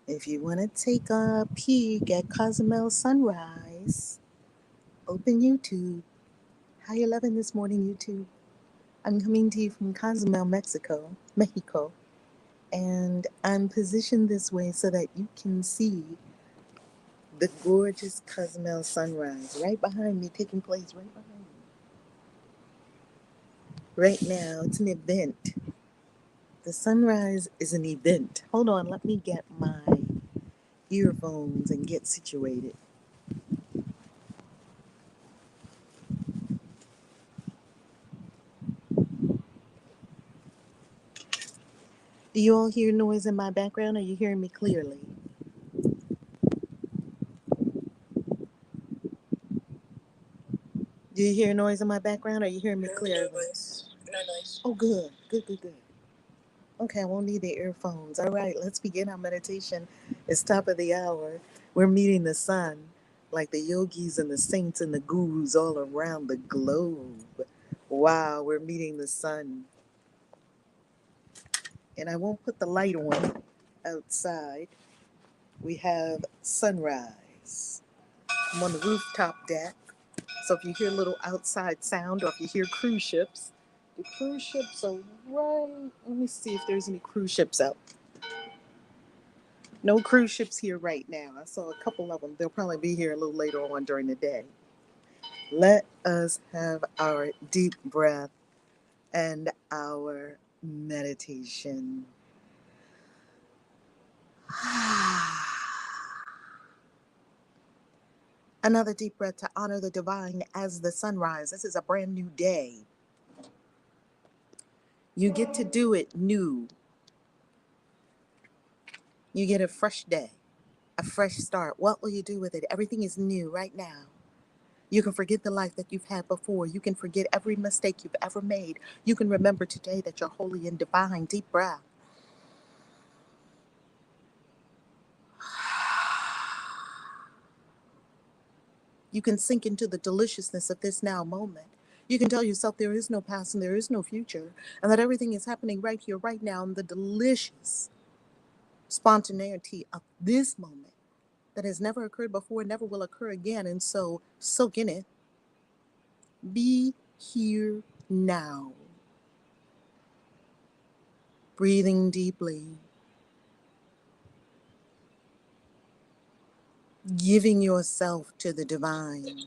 If you want to take a peek at Cozumel sunrise, open YouTube. How you loving this morning, YouTube? I'm coming to you from Cozumel, Mexico, and I'm positioned this way so that you can see the gorgeous Cozumel sunrise right behind me, taking place right behind me. Right now, it's an event. The sunrise is an event. Hold on, let me get my earphones and get situated. Do you all hear noise in my background? Are you hearing me clearly? Do you hear noise in my background? Are you hearing me clearly? No noise. Oh, good, good, good, good. Okay, I won't need the earphones. All right, let's begin our meditation. It's top of the hour. We're meeting the sun, like the yogis and the saints and the gurus all around the globe. Wow, we're meeting the sun. And I won't put the light on outside. We have sunrise. I'm on the rooftop deck. So if you hear a little outside sound or if you hear cruise ships, the cruise ships are right. Let me see if there's any cruise ships out. No cruise ships here right now. I saw a couple of them. They'll probably be here a little later on during the day. Let us have our deep breath and our meditation. Another deep breath to honor the divine as the sunrise. This is a brand new day. You get to do it new. You get a fresh day, a fresh start. What will you do with it? Everything is new right now. You can forget the life that you've had before. You can forget every mistake you've ever made. You can remember today that you're holy and divine. Deep breath. You can sink into the deliciousness of this now moment. You can tell yourself there is no past and there is no future, and that everything is happening right here, right now, in the delicious spontaneity of this moment that has never occurred before, never will occur again. And so soak in it. Be here now. Breathing deeply. Giving yourself to the divine.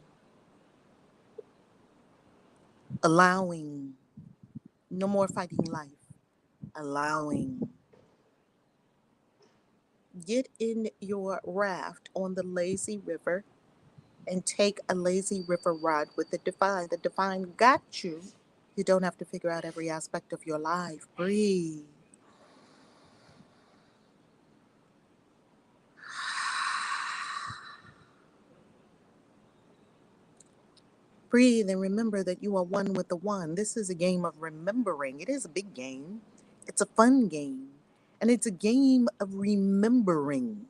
Allowing. No more fighting life. Allowing. Get in your raft on the lazy river and take a lazy river ride with the divine. The divine got you. You don't have to figure out every aspect of your life. Breathe. Breathe and remember that you are one with the one. This is a game of remembering. It is a big game. It's a fun game. And it's a game of remembering.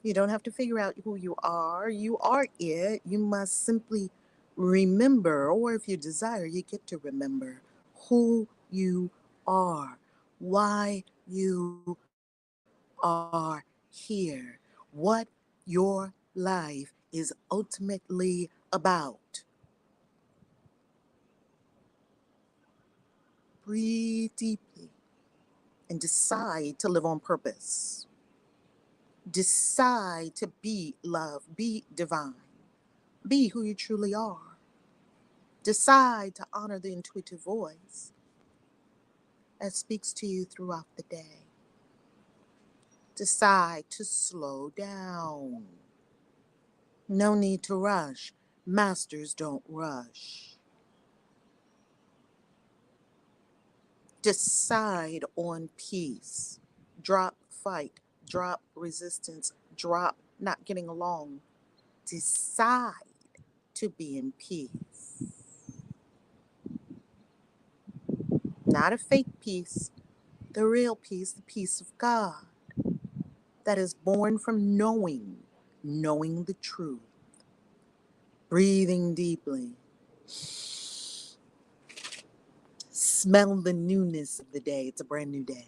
You don't have to figure out who you are. You are it. You must simply remember, or if you desire, you get to remember who you are, why you are here, what your life is ultimately about. Breathe deeply and decide to live on purpose. Decide to be love, be divine, be who you truly are. Decide to honor the intuitive voice that speaks to you throughout the day. Decide to slow down. No need to rush. Masters don't rush. Decide on peace. Drop fight. Drop resistance. Drop not getting along. Decide to be in peace. Not a fake peace, the real peace, the peace of God that is born from knowing the truth. Breathing deeply. Smell the newness of the day. It's a brand new day.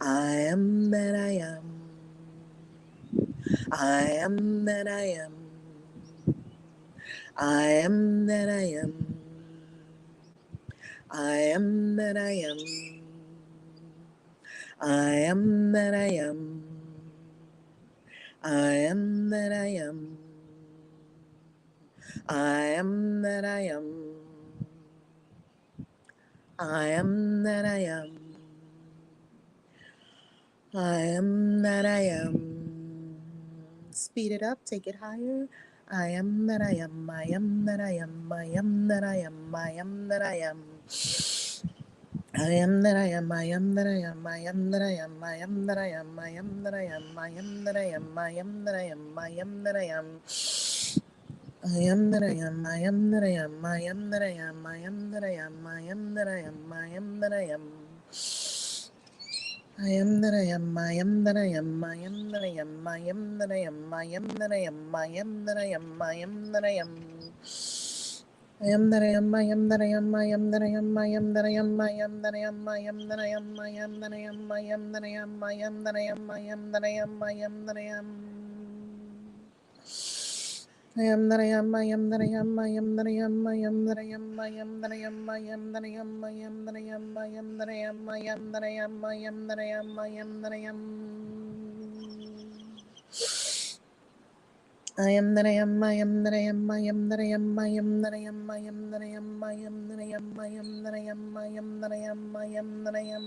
I am that I am. I am that I am. I am that I am. I am that I am. I am that I am. I am that I am. I am that I am. I am that I am. I am that I am. Speed it up, take it higher. I am that I am. I am that I am. I am that I am. I am that I am. I am that I am. I am that I am. I am that I am. I am that I am. I am that I am. I am that I am. I am that I am. I am that I am. I am that I am. I am that I am. I am that I am. I am that I am. I am that I am. I am that I am. I am that I am, I am that I am, I am that I am, I am that I am, I am that I am, I am that I am, I am that I am. I am that I am, I am that I am, I am that I am, I am that I am, I am that I am, I am that I am, I am that I am, I am that I am, I am that I am, I am that I am, I am that I am. I am that I am, I am that I am, I am that I am, I am that I am, I am that I am, I am that I am, I am that I am, I am that I am, I am that I am, I am that I am, I am that I am. I am that I am, I am that I am, I am that I am, I am that I am, I am that I am, I am that I am, I am that I am, I am that I am, I am that I am. I am that I am, I am that I am, I am that I am, I am that I am, I am that I am, I am that I am, I am that I am, I am that I am, I am that I am.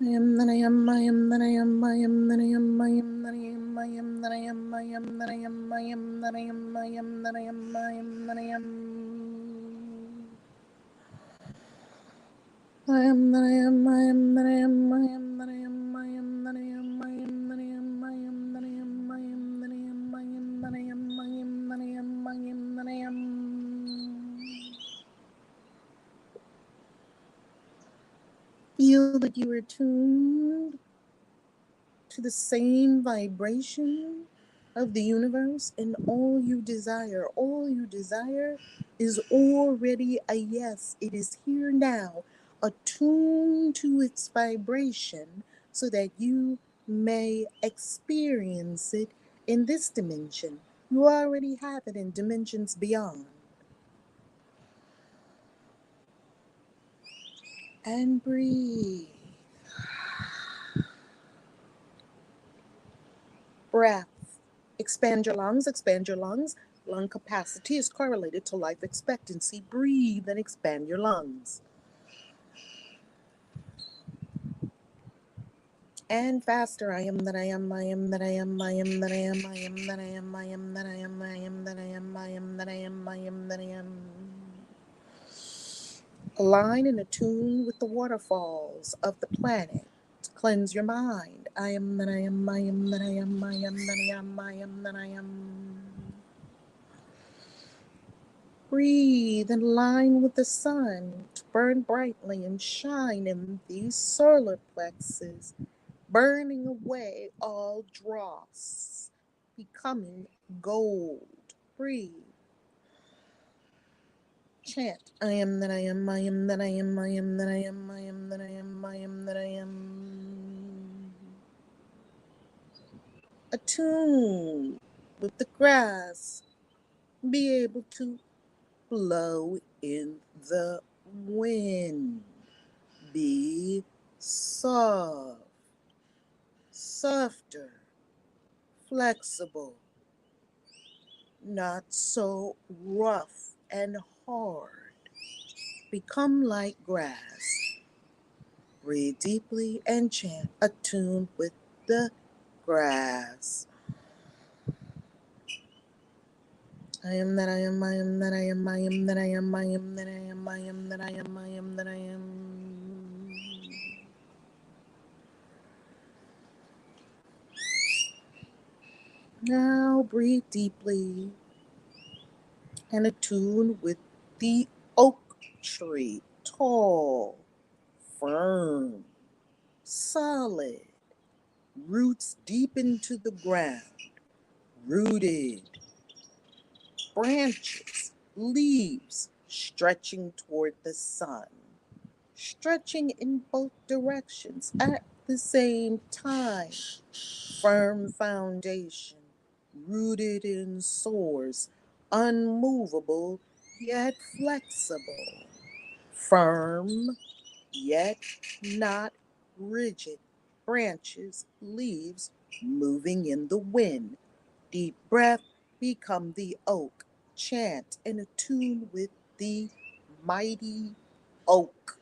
I am that I am, I am that I am, I am that I am, I am that I am, I am that I am, I am that I am, I am that I am, I am that I am, I am that I am, I am that I am. Feel that you are tuned to the same vibration of the universe, and all you desire is already a yes. It is here now, attuned to its vibration so that you may experience it in this dimension. You already have it in dimensions beyond. And breathe. Breath. Expand your lungs, expand your lungs. Lung capacity is correlated to life expectancy. Breathe and expand your lungs. And faster. I am that I am, I am that I am, I am that I am, I am that I am, I am that I am, I am that I am, I am that I am, I am that I am. Align and attune with the waterfalls of the planet. Cleanse your mind. I am that I am, I am that I am, I am that I am, I am that I am. Breathe in line with the sun to burn brightly and shine in these solar plexus, burning away all dross, becoming gold. Breathe. Chant. I am that I am, I am that I am, I am that I am, I am that I am, I am that I am. Attune with the grass. Be able to blow in the wind. Be soft, softer, flexible, not so rough and hard. Become like grass. Breathe deeply and chant, attuned with the grass. I am that I am, I am that I am, I am that I am, I am that I am, I am that I am, I am that I am. Now breathe deeply and attune with the oak tree, tall, firm, solid, roots deep into the ground, rooted, branches, leaves stretching toward the sun, stretching in both directions at the same time. Firm foundation, rooted in source, unmovable yet flexible. Firm yet not rigid. Branches, leaves moving in the wind. Deep breath, become the oak. Chant and attune with the mighty oak.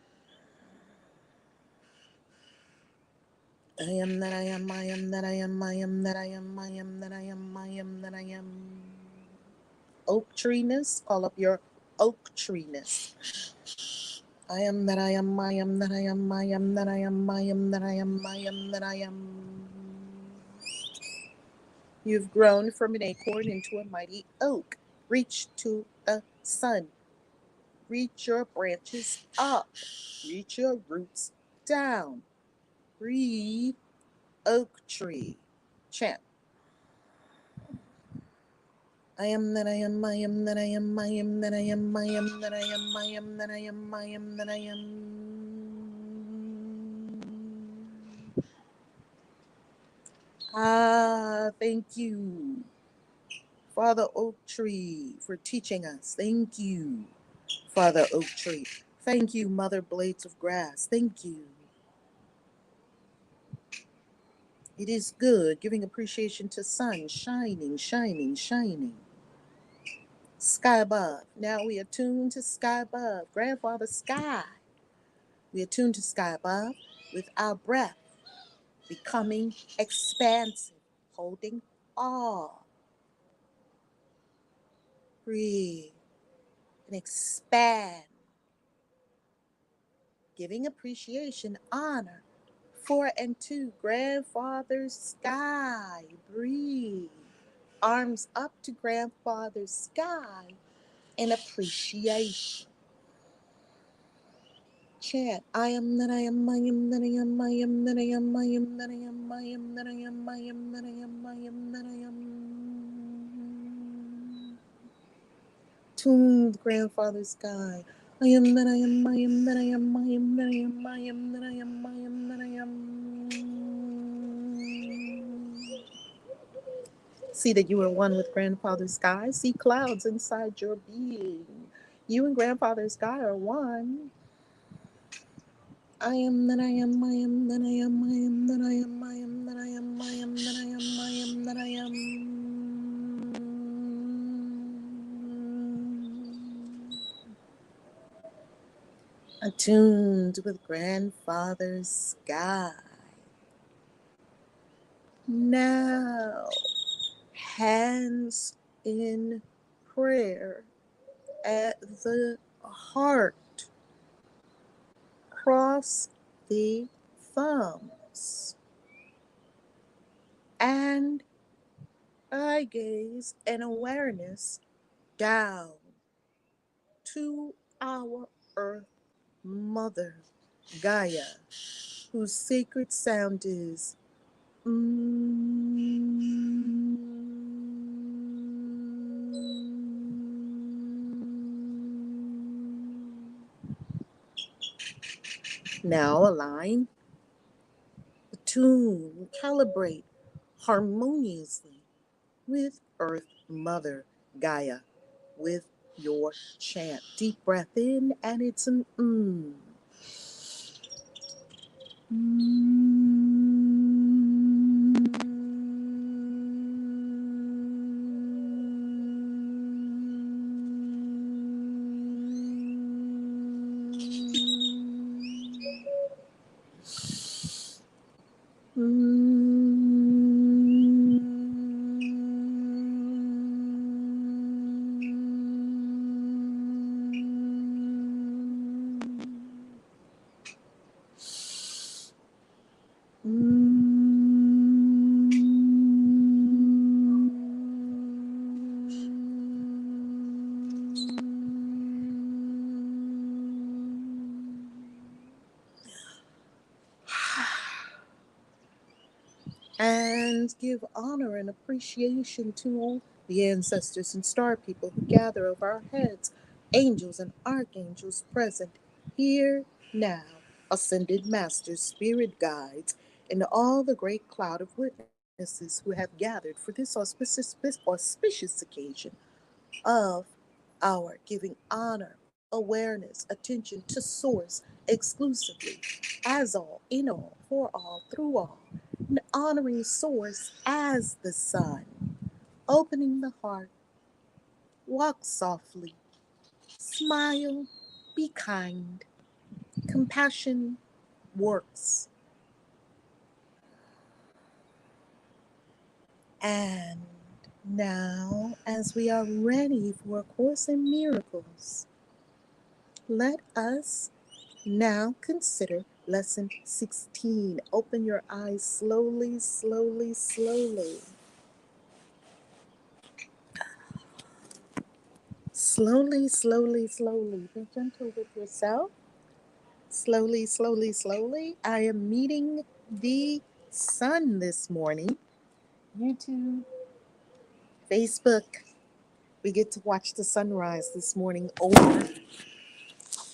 I am that I am, I am that I am, I am that I am, I am that I am, I am that I am. Oak treeness, call up your oak treeness. I am that I am, I am that I am, I am that I am, I am that I am, I am that I am. You've grown from an acorn into a mighty oak. Reach to the sun. Reach your branches up. Reach your roots down. Breathe, oak tree. Chant. I am that I am, I am that I am, I am that I am, I am that I am, I am that I am, I am that I am. Thank you, Father Oak Tree, for teaching us. Thank you, Father Oak Tree. Thank you, Mother Blades of Grass. Thank you. It is good giving appreciation to sun shining, shining, shining. Sky above. Now we attune to sky above. Grandfather Sky. We attune to sky above with our breath, becoming expansive, holding awe. Breathe and expand, giving appreciation, honor for and to Grandfather Sky. Breathe. Arms up to Grandfather Sky in appreciation. Chant, I am that I am, I am that I am, I am that I am, I am that I am, I am that I am, I am that I am, I am that I am. Tune with Grandfather Sky. I am that I am, I am that I am, I am that I am, I am that I am, I am that I am. See that you are one with Grandfather Sky. See clouds inside your being. You and Grandfather Sky are one. I am that I am, I am that I am, I am that I am, I am that I am, I am that I am, I am that I am. Attuned with Grandfather Sky. Now, hands in prayer at the heart. Cross the thumbs. And eye gaze and awareness down to our Earth Mother, Gaia, whose sacred sound is Now align, attune, calibrate harmoniously with Earth Mother, Gaia, with your chant. Deep breath in, and it's an and give honor and appreciation to all the ancestors and star people who gather over our heads, angels and archangels present here now. ascended masters, spirit guides, and all the great cloud of witnesses who have gathered for this auspicious occasion of our giving honor, awareness, attention to Source exclusively, as all, in all, for all, through all, and honoring Source as the Sun, opening the heart, walk softly, smile, be kind, compassion works. And now, as we are ready for A Course in Miracles, let us now consider Lesson 16. Open your eyes slowly, slowly, slowly. Slowly, slowly, slowly. Be gentle with yourself. Slowly, slowly, slowly. I am meeting the sun this morning. YouTube, Facebook. We get to watch the sunrise this morning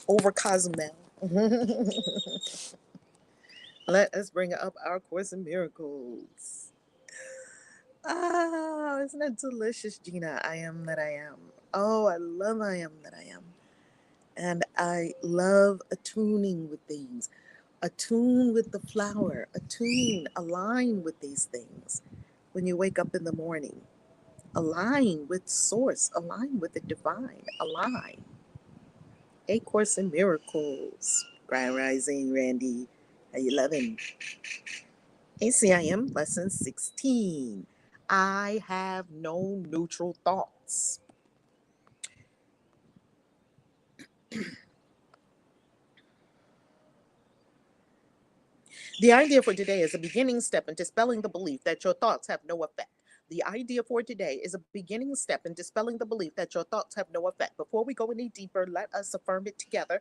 over Cozumel. Let us bring up our Course in Miracles. Ah, isn't it delicious, Gina? I am that I am. Oh, I love I am that I am. And I love attuning with things. Attune with the flower. Attune, align with these things. When you wake up in the morning, align with Source, align with the divine, align. A Course in Miracles. Grand Rising, Randy. How you loving? ACIM Lesson 16. I have no neutral thoughts. The idea for today is a beginning step in dispelling the belief that your thoughts have no effect. The idea for today is a beginning step in dispelling the belief that your thoughts have no effect. Before we go any deeper, let us affirm it together.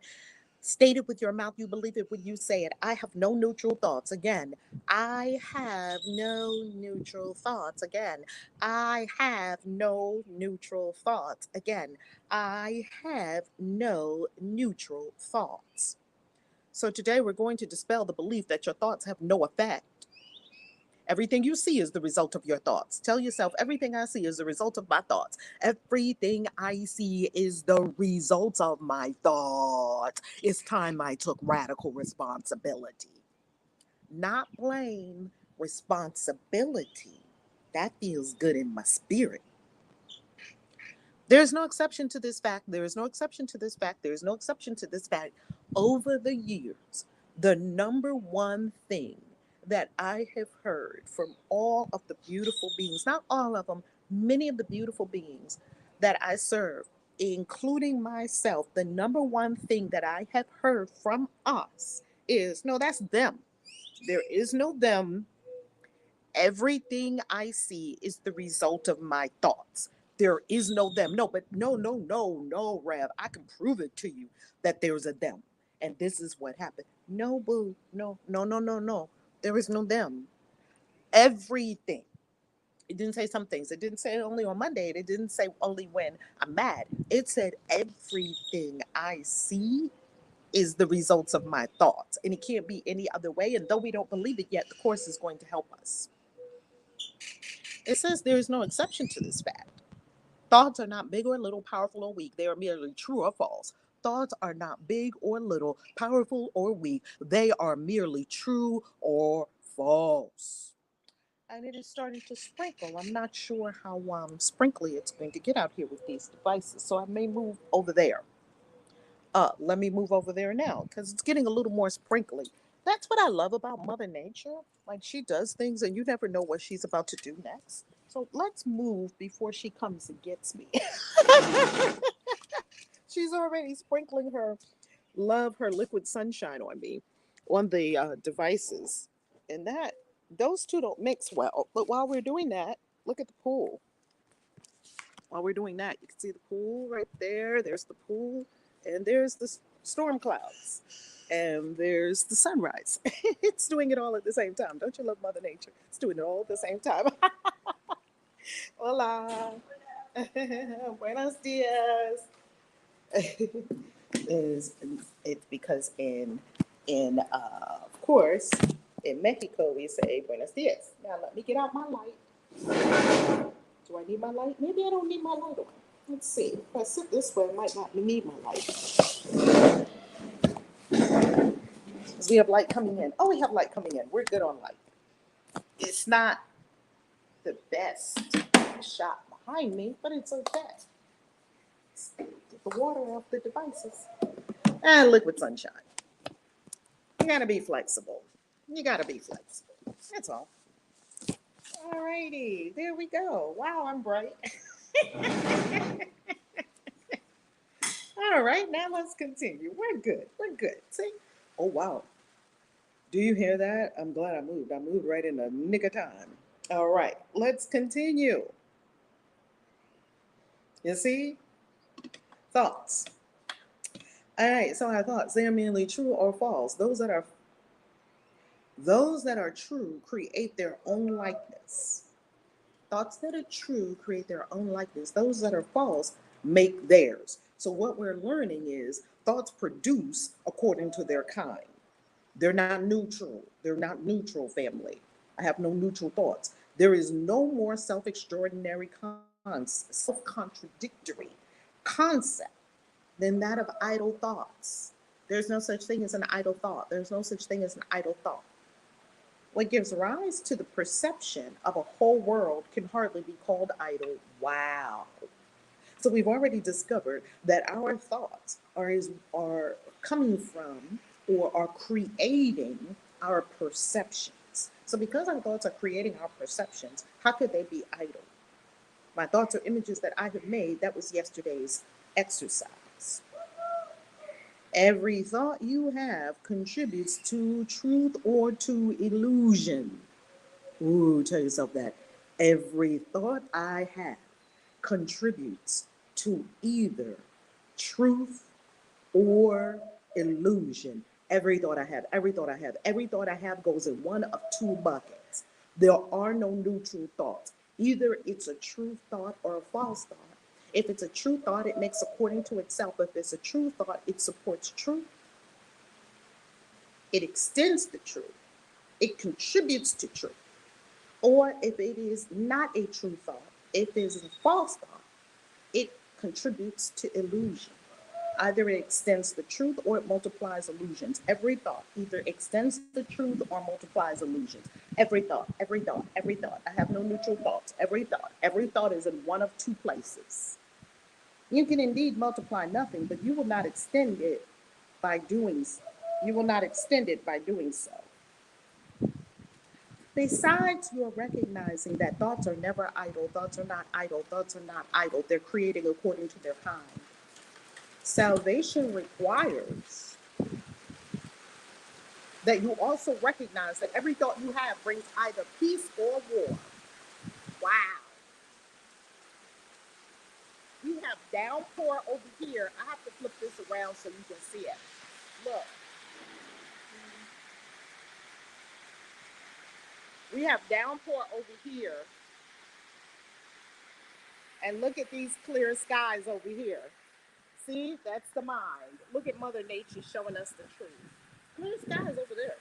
State it with your mouth. You believe it when you say it. I have no neutral thoughts. Again, I have no neutral thoughts. Again, I have no neutral thoughts. Again, I have no neutral thoughts. So today we're going to dispel the belief that your thoughts have no effect. Everything you see is the result of your thoughts. Tell yourself, everything I see is the result of my thoughts. Everything I see is the result of my thoughts. It's time I took radical responsibility. Not blame, responsibility. That feels good in my spirit. There's no exception to this fact. There is no exception to this fact. There is no exception to this fact. Over the years, the number one thing that I have heard from all of the beautiful beings, not all of them, many of the beautiful beings that I serve, including myself, the number one thing that I have heard from us is no, that's them. There is no them. Everything I see is the result of my thoughts. There is no them. No, but no, no, no, no, Rev. I can prove it to you that there's a them. And this is what happened. No, boo. No, no, no, no, no. There is no them. Everything. It didn't say some things. It didn't say only on Monday. It didn't say only when I'm mad. It said everything I see is the results of my thoughts. And it can't be any other way. And though we don't believe it yet, the Course is going to help us. It says there is no exception to this fact. Thoughts are not big or little, powerful or weak. They are merely true or false. Thoughts are not big or little, powerful or weak. They are merely true or false. And it is starting to sprinkle. I'm not sure how sprinkly it's going to get out here with these devices, so I may move over there. Let me move over there now because it's getting a little more sprinkly. That's what I love about Mother Nature. Like she does things and you never know what she's about to do next. So let's move before she comes and gets me. She's already sprinkling her love, her liquid sunshine on me, on the devices. And those two don't mix well. But while we're doing that, look at the pool. While we're doing that, you can see the pool right there. There's the pool, and there's the storm clouds, and there's the sunrise. It's doing it all at the same time. Don't you love Mother Nature? It's doing it all at the same time. Hola. Buenos dias. It's because in In, of course, in Mexico, we say buenos dias. Now, let me get out my light. Do I need my light? Maybe I don't need my light on. Let's see. If I sit this way, I might not need my light. We have light coming in. Oh, we have light coming in. We're good on light. It's not the best shot behind me, but it's okay. Get the water off the devices. And liquid sunshine. You gotta be flexible. You gotta be flexible. That's all. All righty, there we go. Wow, I'm bright. All right, now let's continue. We're good. We're good. See? Oh, wow. Do you hear that? I'm glad I moved. I moved right in the nick of time. All right, let's continue. You see? Thoughts. All right, so our thoughts, they are merely true or false. Those that are true create their own likeness. Thoughts that are true create their own likeness. Those that are false make theirs. So what we're learning is thoughts produce according to their kind. They're not neutral. They're not neutral, family. I have no neutral thoughts. There is no more self-extraordinary self-contradictory concept than that of idle thoughts. There's no such thing as an idle thought. There's no such thing as an idle thought. What gives rise to the perception of a whole world can hardly be called idle. Wow. So we've already discovered that our thoughts are coming from or are creating our perceptions. So because our thoughts are creating our perceptions, how could they be idle? My thoughts are images that I have made. That was yesterday's exercise. Every thought you have contributes to truth or to illusion. Ooh, tell yourself that. Every thought I have contributes to either truth or illusion. Every thought I have, every thought I have, every thought I have goes in one of two buckets. There are no neutral thoughts. Either it's a true thought or a false thought. If it's a true thought, it makes according to itself. If it's a true thought, it supports truth. It extends the truth. It contributes to truth. Or if it is not a true thought, if it is a false thought, it contributes to illusion. Either it extends the truth or it multiplies illusions. Every thought either extends the truth or multiplies illusions. Every thought, every thought, every thought. I have no neutral thoughts. Every thought is in one of two places. You can indeed multiply nothing, but you will not extend it by doing so. You will not extend it by doing so. Besides, you're recognizing that thoughts are never idle. Thoughts are not idle. Thoughts are not idle. They're creating according to their kind. Salvation requires that you also recognize that every thought you have brings either peace or war. Wow. We have downpour over here. I have to flip this around so you can see it. Look. We have downpour over here. And look at these clear skies over here. See, that's the mind. Look at Mother Nature showing us the truth. Clear skies over there.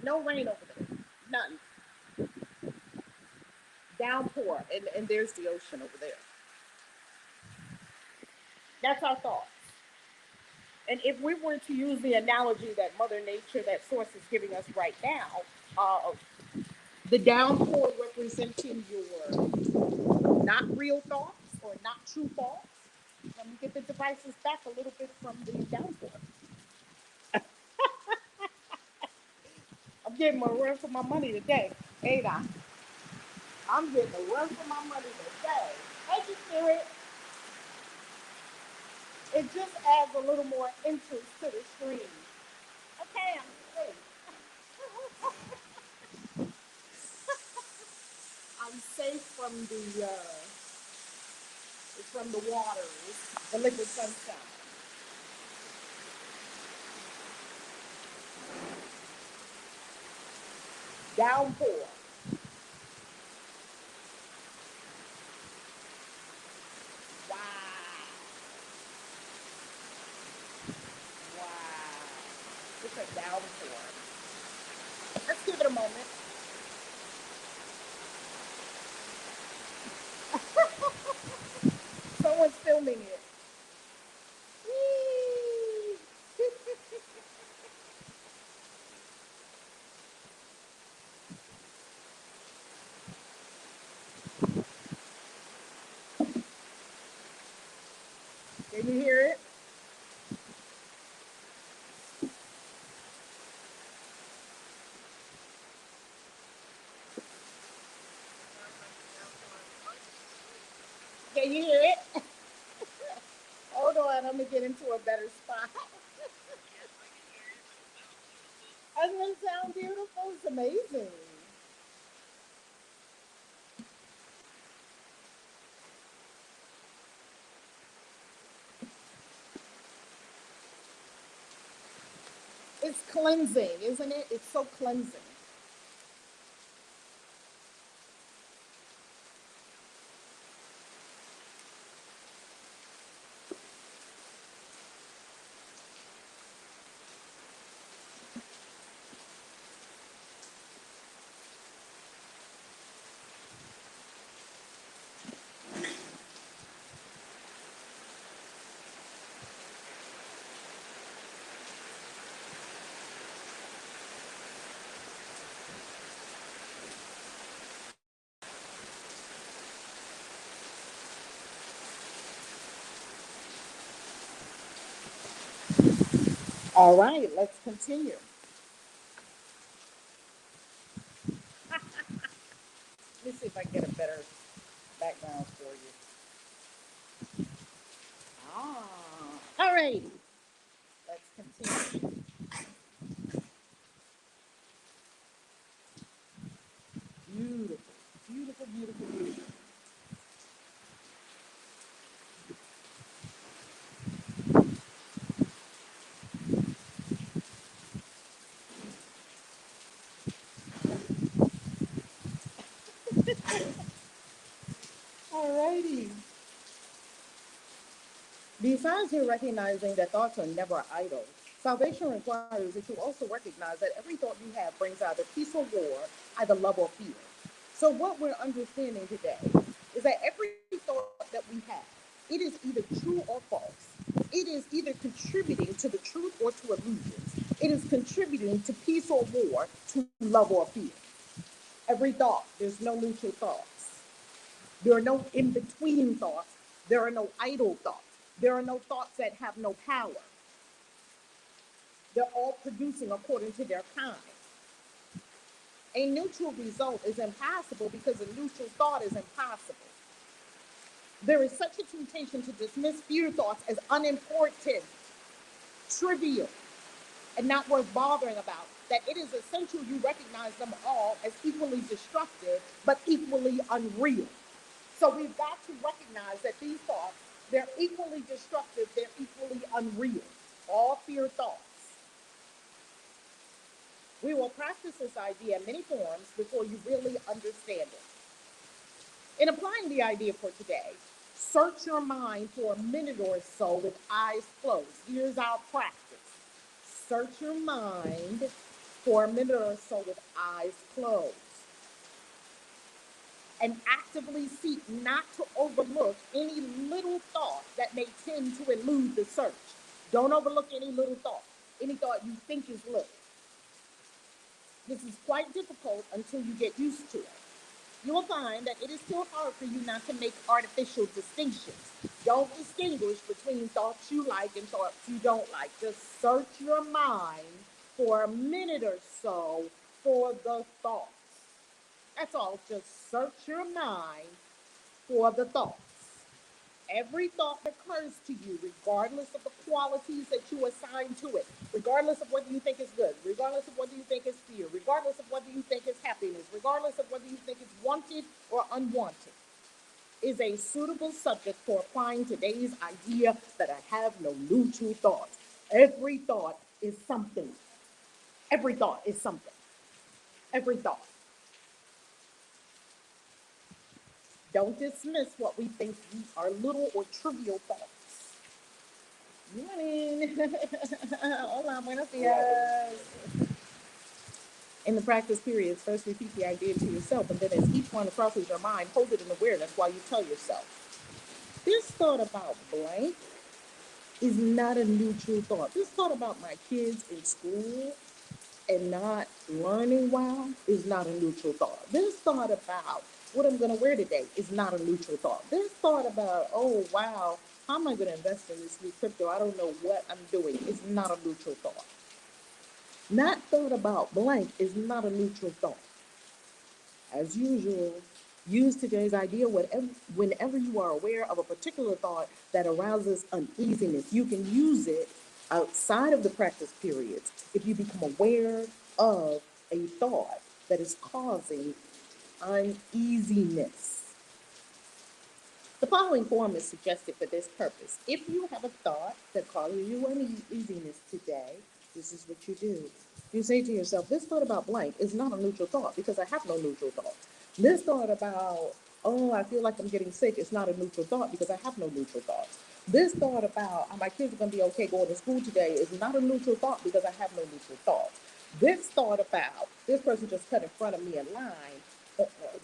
No rain over there. None. Downpour. And there's the ocean over there. That's our thoughts. And if we were to use the analogy that Mother Nature, that source is giving us right now, the downpour representing your not real thoughts or not true thoughts. Let me get the devices back a little bit from the downpour. I'm getting a run for my money today, ain't I? I'm getting a run for my money today. Thank you, Spirit. It just adds a little more interest to the stream. Okay, I'm safe. I'm safe from the waters, the liquid sunshine. Downpour. Wow. Wow. different noun forms. Let's give it a moment. Someone's filming it. Whee! Can you hear it? Can you hear it? Hold on, I'm gonna get into a better spot. Doesn't it sound beautiful? It's amazing. It's cleansing, isn't it? It's so cleansing. All right, let's continue. Let me see if I can get a better background for you. Ah, all right, let's continue. Beautiful, beautiful, beautiful, beautiful. All righty. Besides you recognizing that thoughts are never idle, salvation requires that you also recognize that every thought you have brings either peace or war, either love or fear. So what we're understanding today is that every thought that we have, it is either true or false. It is either contributing to the truth or to illusions. It is contributing to peace or war, to love or fear. Every thought, there's no neutral thoughts. There are no in between thoughts. There are no idle thoughts. There are no thoughts that have no power. They're all producing according to their kind. A neutral result is impossible because a neutral thought is impossible. There is such a temptation to dismiss fear thoughts as unimportant, trivial, and not worth bothering about, that it is essential you recognize them all as equally destructive, but equally unreal. So we've got to recognize that these thoughts, they're equally destructive, they're equally unreal. All fear thoughts. We will practice this idea in many forms before you really understand it. In applying the idea for today, search your mind for a minute or so with eyes closed. Here's our practice. Search your mind for a minute or so with eyes closed. And actively seek not to overlook any little thought that may tend to elude the search. Don't overlook any little thought, any thought you think is little. This is quite difficult until you get used to it. You will find that it is still hard for you not to make artificial distinctions. Don't distinguish between thoughts you like and thoughts you don't like. Just search your mind for a minute or so for the thoughts. That's all. Just search your mind for the thoughts. Every thought that occurs to you, regardless of the qualities that you assign to it, regardless of whether you think it's good, regardless of whether you think it's fear, regardless of whether you think it's happiness, regardless of whether you think it's wanted or unwanted, is a suitable subject for applying today's idea that I have no neutral thoughts. Every thought is something. Every thought is something. Every thought. Don't dismiss what we think are little or trivial thoughts. Morning. Hola, buenos dias. In the practice periods, first repeat the idea to yourself, and then as each one crosses your mind, hold it in awareness while you tell yourself. This thought about blank is not a neutral thought. This thought about my kids in school and not learning well is not a neutral thought. This thought about what I'm going to wear today is not a neutral thought. This thought about, oh, wow, how am I going to invest in this new crypto? I don't know what I'm doing. Is not a neutral thought. Not thought about blank is not a neutral thought. As usual, use today's idea whenever you are aware of a particular thought that arouses uneasiness. You can use it outside of the practice periods if you become aware of a thought that is causing uneasiness. The following form is suggested for this purpose. If you have a thought that causes you uneasiness today, this is what you do. You say to yourself, this thought about blank is not a neutral thought because I have no neutral thought. This thought about, oh, I feel like I'm getting sick is not a neutral thought because I have no neutral thoughts. This thought about, my kids are going to be okay going to school today is not a neutral thought because I have no neutral thoughts. This thought about, this person just cut in front of me in line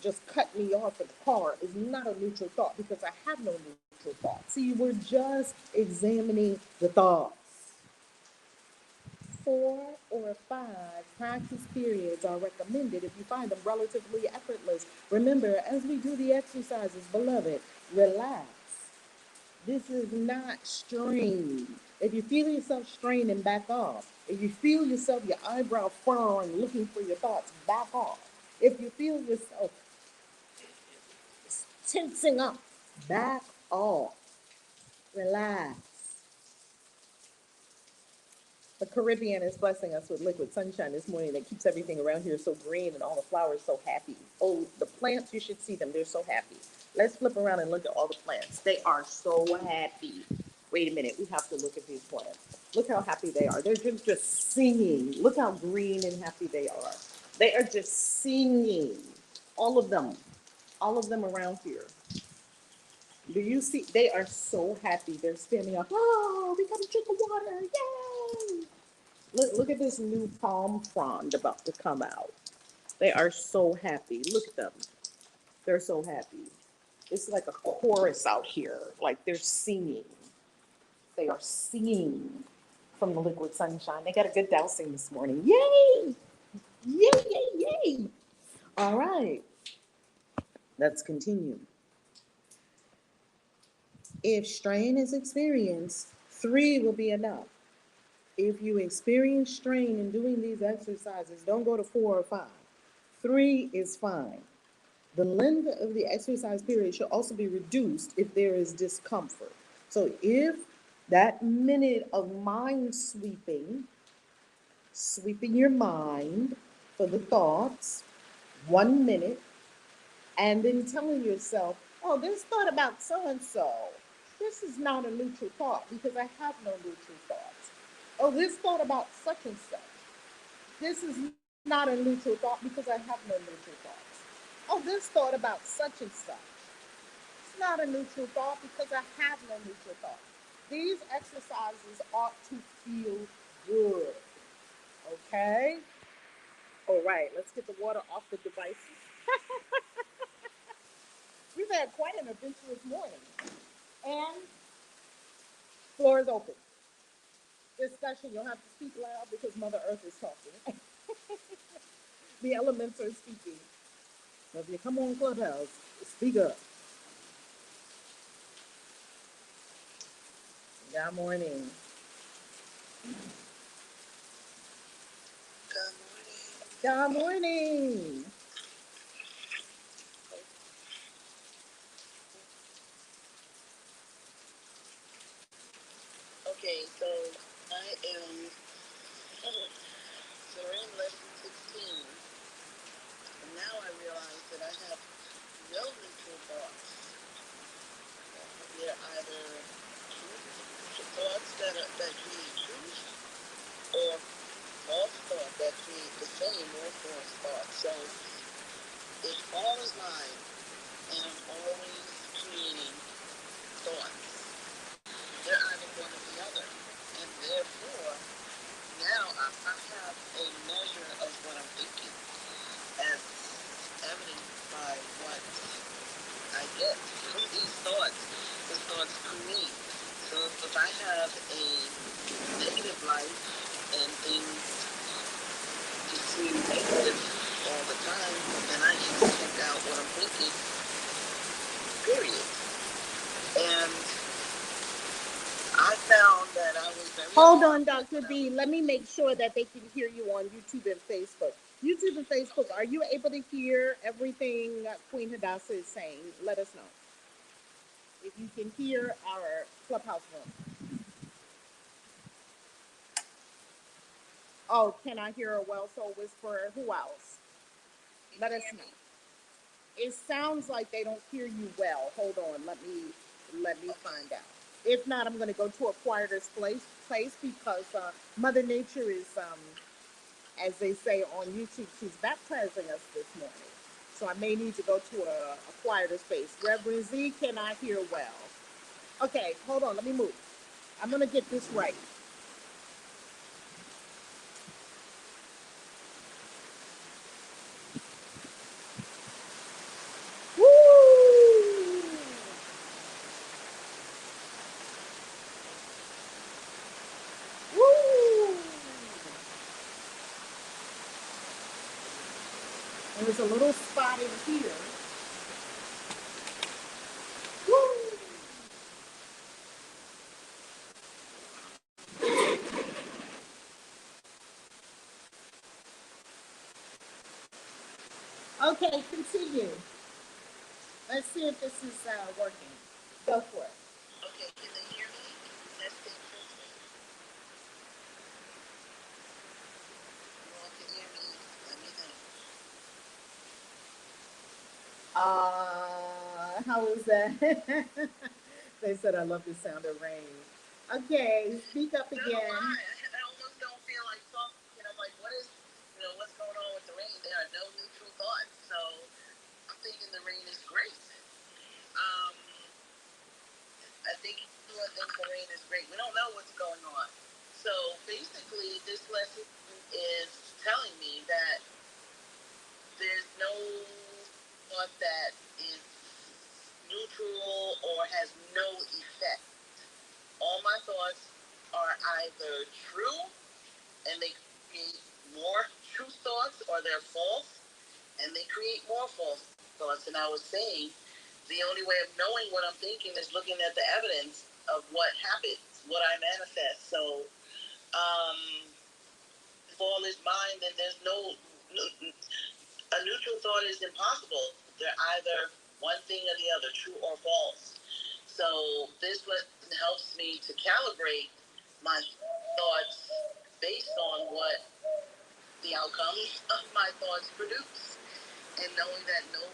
just cut me off in the car is not a neutral thought because I have no neutral thoughts. See, we're just examining the thoughts. 4 or 5 practice periods are recommended if you find them relatively effortless. Remember, as we do the exercises, beloved, relax. This is not strain. If you feel yourself strain and back off. If you feel yourself, your eyebrow furrowing, looking for your thoughts, back off. If you feel yourself tensing up, back off, relax. The Caribbean is blessing us with liquid sunshine this morning that keeps everything around here so green and all the flowers so happy. Oh, the plants, you should see them. They're so happy. Let's flip around and look at all the plants. They are so happy. Wait a minute. We have to look at these plants. Look how happy they are. They're just singing. Look how green and happy they are. They are just singing. All of them. All of them around here. Do you see? They are so happy. They're standing up. Oh, we got to drink the water. Yay! Look at this new palm frond about to come out. They are so happy. Look at them. They're so happy. It's like a chorus out here. Like they're singing. They are singing from the liquid sunshine. They got a good dousing this morning. Yay! Yay, yay, yay. All right. Let's continue. If strain is experienced, 3 will be enough. If you experience strain in doing these exercises, don't go to 4 or 5. 3 is fine. The length of the exercise period should also be reduced if there is discomfort. So if that minute of mind sweeping your mind for the thoughts, 1 minute, and then telling yourself, oh, this thought about so-and-so, this is not a neutral thought because I have no neutral thoughts. Oh, this thought about such and such, this is not a neutral thought because I have no neutral thoughts. Oh, this thought about such and such, it's not a neutral thought because I have no neutral thoughts. These exercises ought to feel good, okay? All right, let's get the water off the devices. We've had quite an adventurous morning. And floor is open. Discussion, you'll have to speak loud because Mother Earth is talking. The elements are speaking. So if you come on Clubhouse, speak up. Good morning. Good morning. Okay, so I am so we're in lesson 16, and now I realize that I have no neutral thoughts. They're either thoughts that create truth or false thoughts that create the same or false thoughts. So it's all is mine, and I'm always creating thoughts. They're either one or the other. Hold on, Dr. B. Let me make sure that they can hear you on YouTube and Facebook. YouTube and Facebook, are you able to hear everything Queen Hadassah is saying? Let us know if you can hear our clubhouse room. Oh, can I hear a well soul whisperer? Who else? Let us know. It sounds like they don't hear you well. Hold on, let me find out. If not, I'm going to go to a quieter place because Mother Nature is, as they say on YouTube, she's baptizing us this morning. So I may need to go to a quieter space. Reverend Z cannot hear well. Okay, hold on, let me move. I'm going to get this right. Woo! Woo! There's a little spot in here. Woo! Okay, continue. Let's see if this is working. Go for it. Okay, can they hear me? That's the you all can hear me. Let me know. How was that? They said I love the sound of rain. Okay, speak up again. I almost don't feel like talking. I'm like, what is, what's going on with the rain? There are no neutral thoughts. So I'm thinking the rain is great. Um, I think everyone thinks the rain is great. We don't know what's going on. So basically, this lesson is telling me that there's no thought that is neutral or has no effect. All my thoughts are either true and they create more true thoughts, or they're false and they create more false thoughts. And I was saying the only way of knowing what I'm thinking is looking at the evidence of what happens, what I manifest. So if all is mind, then there's no a neutral thought is impossible. They're either one thing or the other, true or false. So this helps me to calibrate my thoughts based on what the outcomes of my thoughts produce. And knowing that no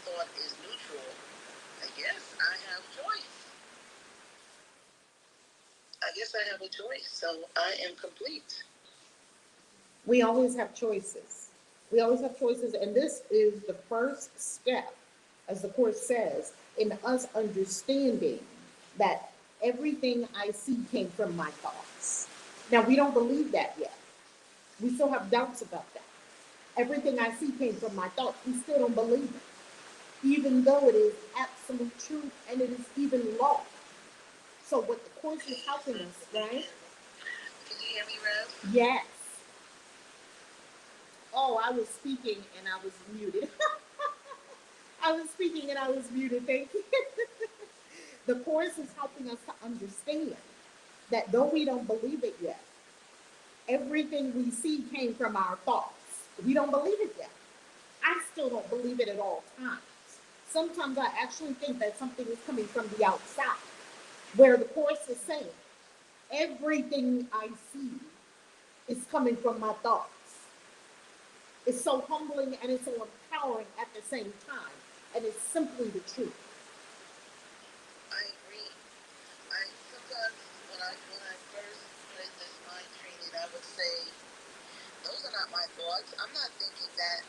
thought is neutral, I guess I have choice. I guess I have a choice. So I am complete. We always have choices. We always have choices, and this is the first step, as the Course says, in us understanding that everything I see came from my thoughts. Now, we don't believe that yet. We still have doubts about that. Everything I see came from my thoughts. We still don't believe it, even though it is absolute truth and it is even law. So, what the Course is helping us, right? Can you hear me, Rev? Yes. Oh, I was speaking and I was muted. I was speaking and I was muted. Thank you. The Course is helping us to understand that though we don't believe it yet, everything we see came from our thoughts. We don't believe it yet. I still don't believe it at all times. Sometimes I actually think that something is coming from the outside, where the Course is saying everything I see is coming from my thoughts. It's so humbling and it's so empowering at the same time. And it's simply the truth. I agree. I sometimes when I first read this mind training, I would say, those are not my thoughts. I'm not thinking that.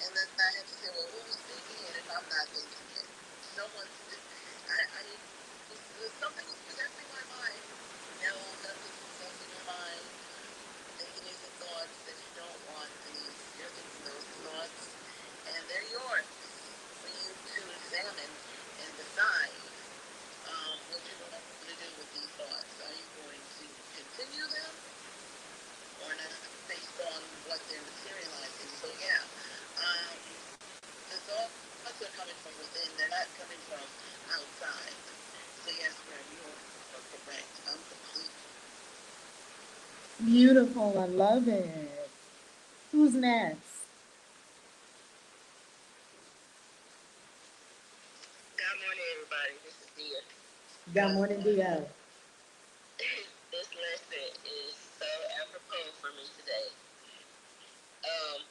And then I had to say, well, who was thinking it if I'm not thinking it? Someone's, something is possessing my mind. No, nothing's possessing your mind. Thinking these are thoughts that you don't want. You're thinking those thoughts, and they're yours for you to examine and decide what you're going to do with these thoughts. Are you going to continue them or not, based on what they're materializing? So yeah, the thoughts are coming from within. They're not coming from outside. So yes, Graham, you are correct. I'm complete. Beautiful. I love it. Who's next? Good morning, everybody. This is Dia. Good morning, Dia. This lesson is so apropos for me today. Um,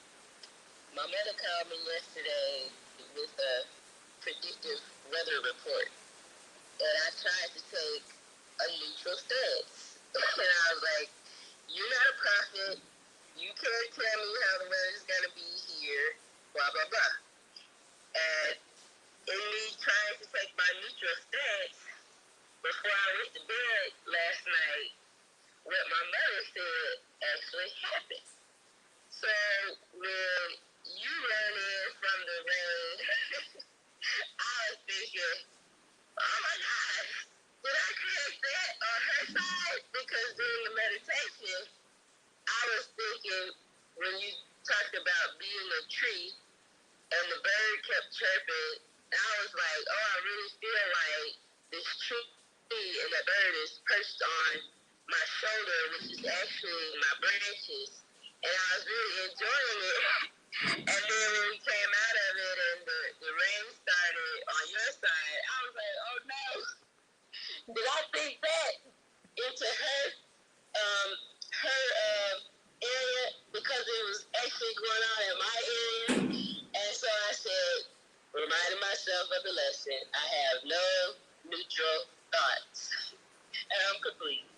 my mother called me yesterday with a predictive weather report, and I tried to take a neutral stance. And I was like, "You're not a prophet. You can't tell me how the weather is gonna be here." Blah blah blah. And in me trying to take my neutral stance before I went to bed last night, what my mother said actually happened. So when you run in from the rain, I was thinking, oh my God, did I create that on her side? Because during the meditation, I was thinking when you talked about being a tree and the bird kept chirping, I was like, oh, I really feel like this tree and the bird is perched on my shoulder, which is actually my branches. And I was really enjoying it. And then when we came out of it and the rain started on your side, I was like, oh no, did I think that into her area because it was actually going on in my area? And so I said, reminding myself of the lesson, I have no neutral thoughts. And I'm complete.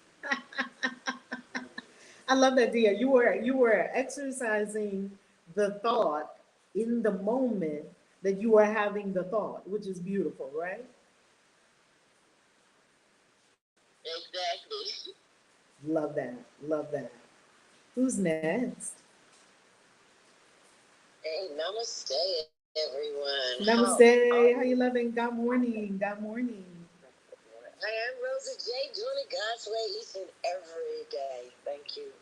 I love that, Dia. You were exercising the thought in the moment that you were having the thought, which is beautiful, right? Exactly. Love that. Love that. Who's next? Hey, namaste, everyone. How are Namaste. How you? you loving? Good morning. Good morning. I am Rosa J, doing it God's way each and every day. Thank you,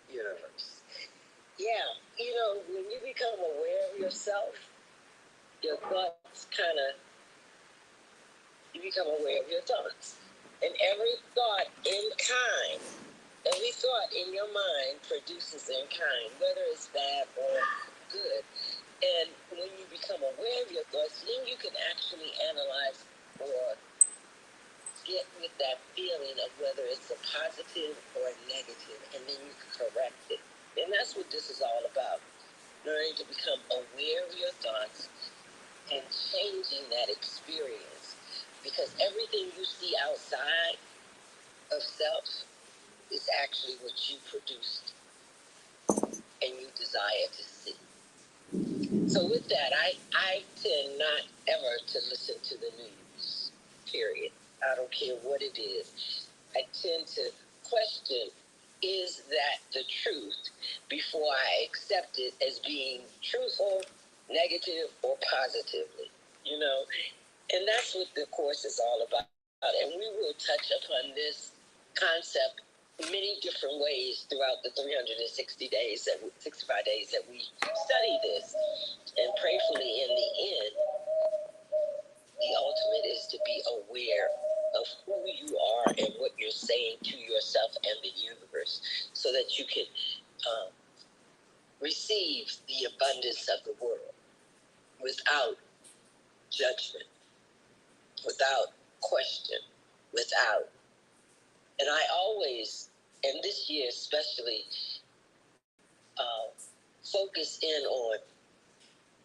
universe. Yeah, when you become aware of yourself, your thoughts you become aware of your thoughts. And every thought in kind, every thought in your mind produces in kind, whether it's bad or good. And when you become aware of your thoughts, then you can actually analyze or get with that feeling of whether it's a positive or a negative, and then you can correct it. And that's what this is all about. Learning to become aware of your thoughts and changing that experience. Because everything you see outside of self is actually what you produced and you desire to see. So with that, I tend not ever to listen to the news, period. I don't care what it is. I tend to question, is that the truth, before I accept it as being truthful, negative, or positively, you know? And that's what the course is all about. And we will touch upon this concept many different ways throughout the 360 days, 65 days that we study this. And prayerfully, in the end, the ultimate is to be aware of who you are and what you're saying to yourself and the universe so that you can receive the abundance of the world without judgment, without question, without. And I always, and this year especially, focus in on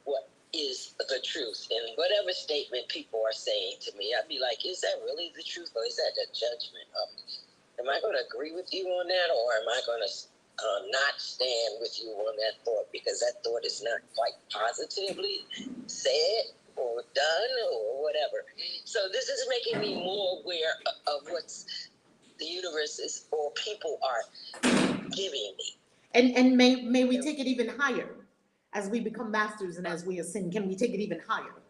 what is the truth. And whatever statement people are saying to me, I'd be like, is that really the truth or is that a judgment of it? Am I going to agree with you on that, or am I going to not stand with you on that thought because that thought is not quite positively said or done or whatever? So this is making me more aware of what's the universe is or people are giving me. And may we take it even higher as we become masters and as we ascend? Can we take it even higher?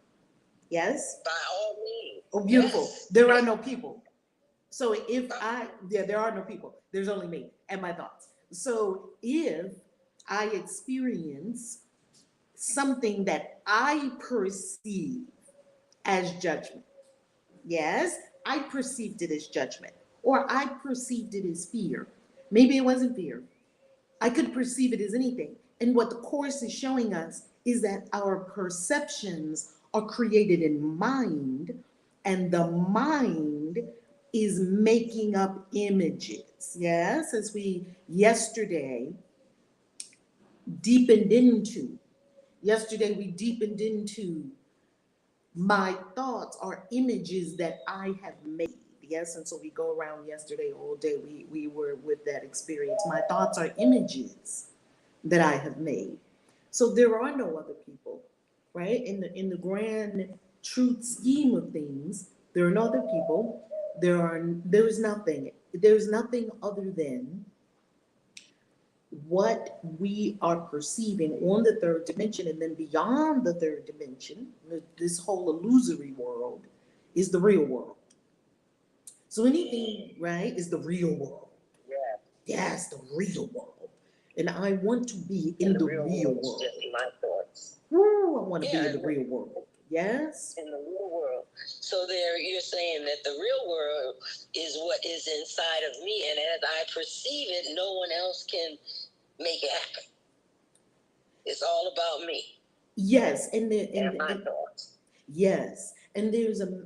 Yes? By all means. Oh, beautiful. Yes. There are no people. So if yeah, there are no people. There's only me and my thoughts. So if I experience something that I perceive as judgment, yes, I perceived it as judgment, or I perceived it as fear. Maybe it wasn't fear. I could perceive it as anything. And what the Course is showing us is that our perceptions are created in mind, and the mind is making up images. Yes, as we yesterday deepened into, we deepened into my thoughts are images that I have made. Yes, and so we go around yesterday all day. We were with that experience. My thoughts are images that I have made. So there are no other people, right? In the grand truth scheme of things, there are no other people. There's nothing. There's nothing other than what we are perceiving on the third dimension, and then beyond the third dimension, this whole illusory world is the real world. So anything, right, is the real world. Yeah. Yes, the real world. And I want to be in And the real real world is world. just my thoughts. Woo, I want to be Yeah, in the real world. Yes? in the real world. So there, you're saying that the real world is what is inside of me, and as I perceive it, no one else can make it happen. It's all about me Yes, and my thoughts. yes, and there's a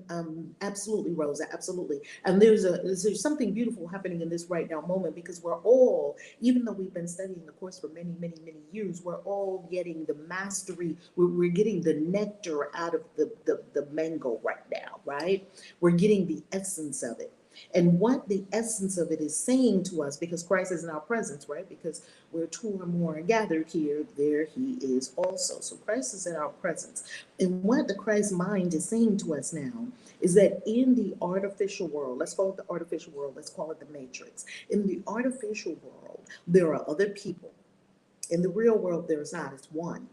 absolutely, Rosa, absolutely, and there's something beautiful happening in this right now moment, because we're all, even though we've been studying the Course for many, many, many years, we're all getting the mastery. We're getting the nectar out of the mango right now, right? We're getting the essence of it. And what the essence of it is saying to us, because Christ is in our presence, right? Because where two or more are gathered here, there he is also. So Christ is in our presence. And what the Christ mind is saying to us now is that in the artificial world, let's call it the artificial world, let's call it the matrix. In the artificial world, there are other people. In the real world, there's not, it's one.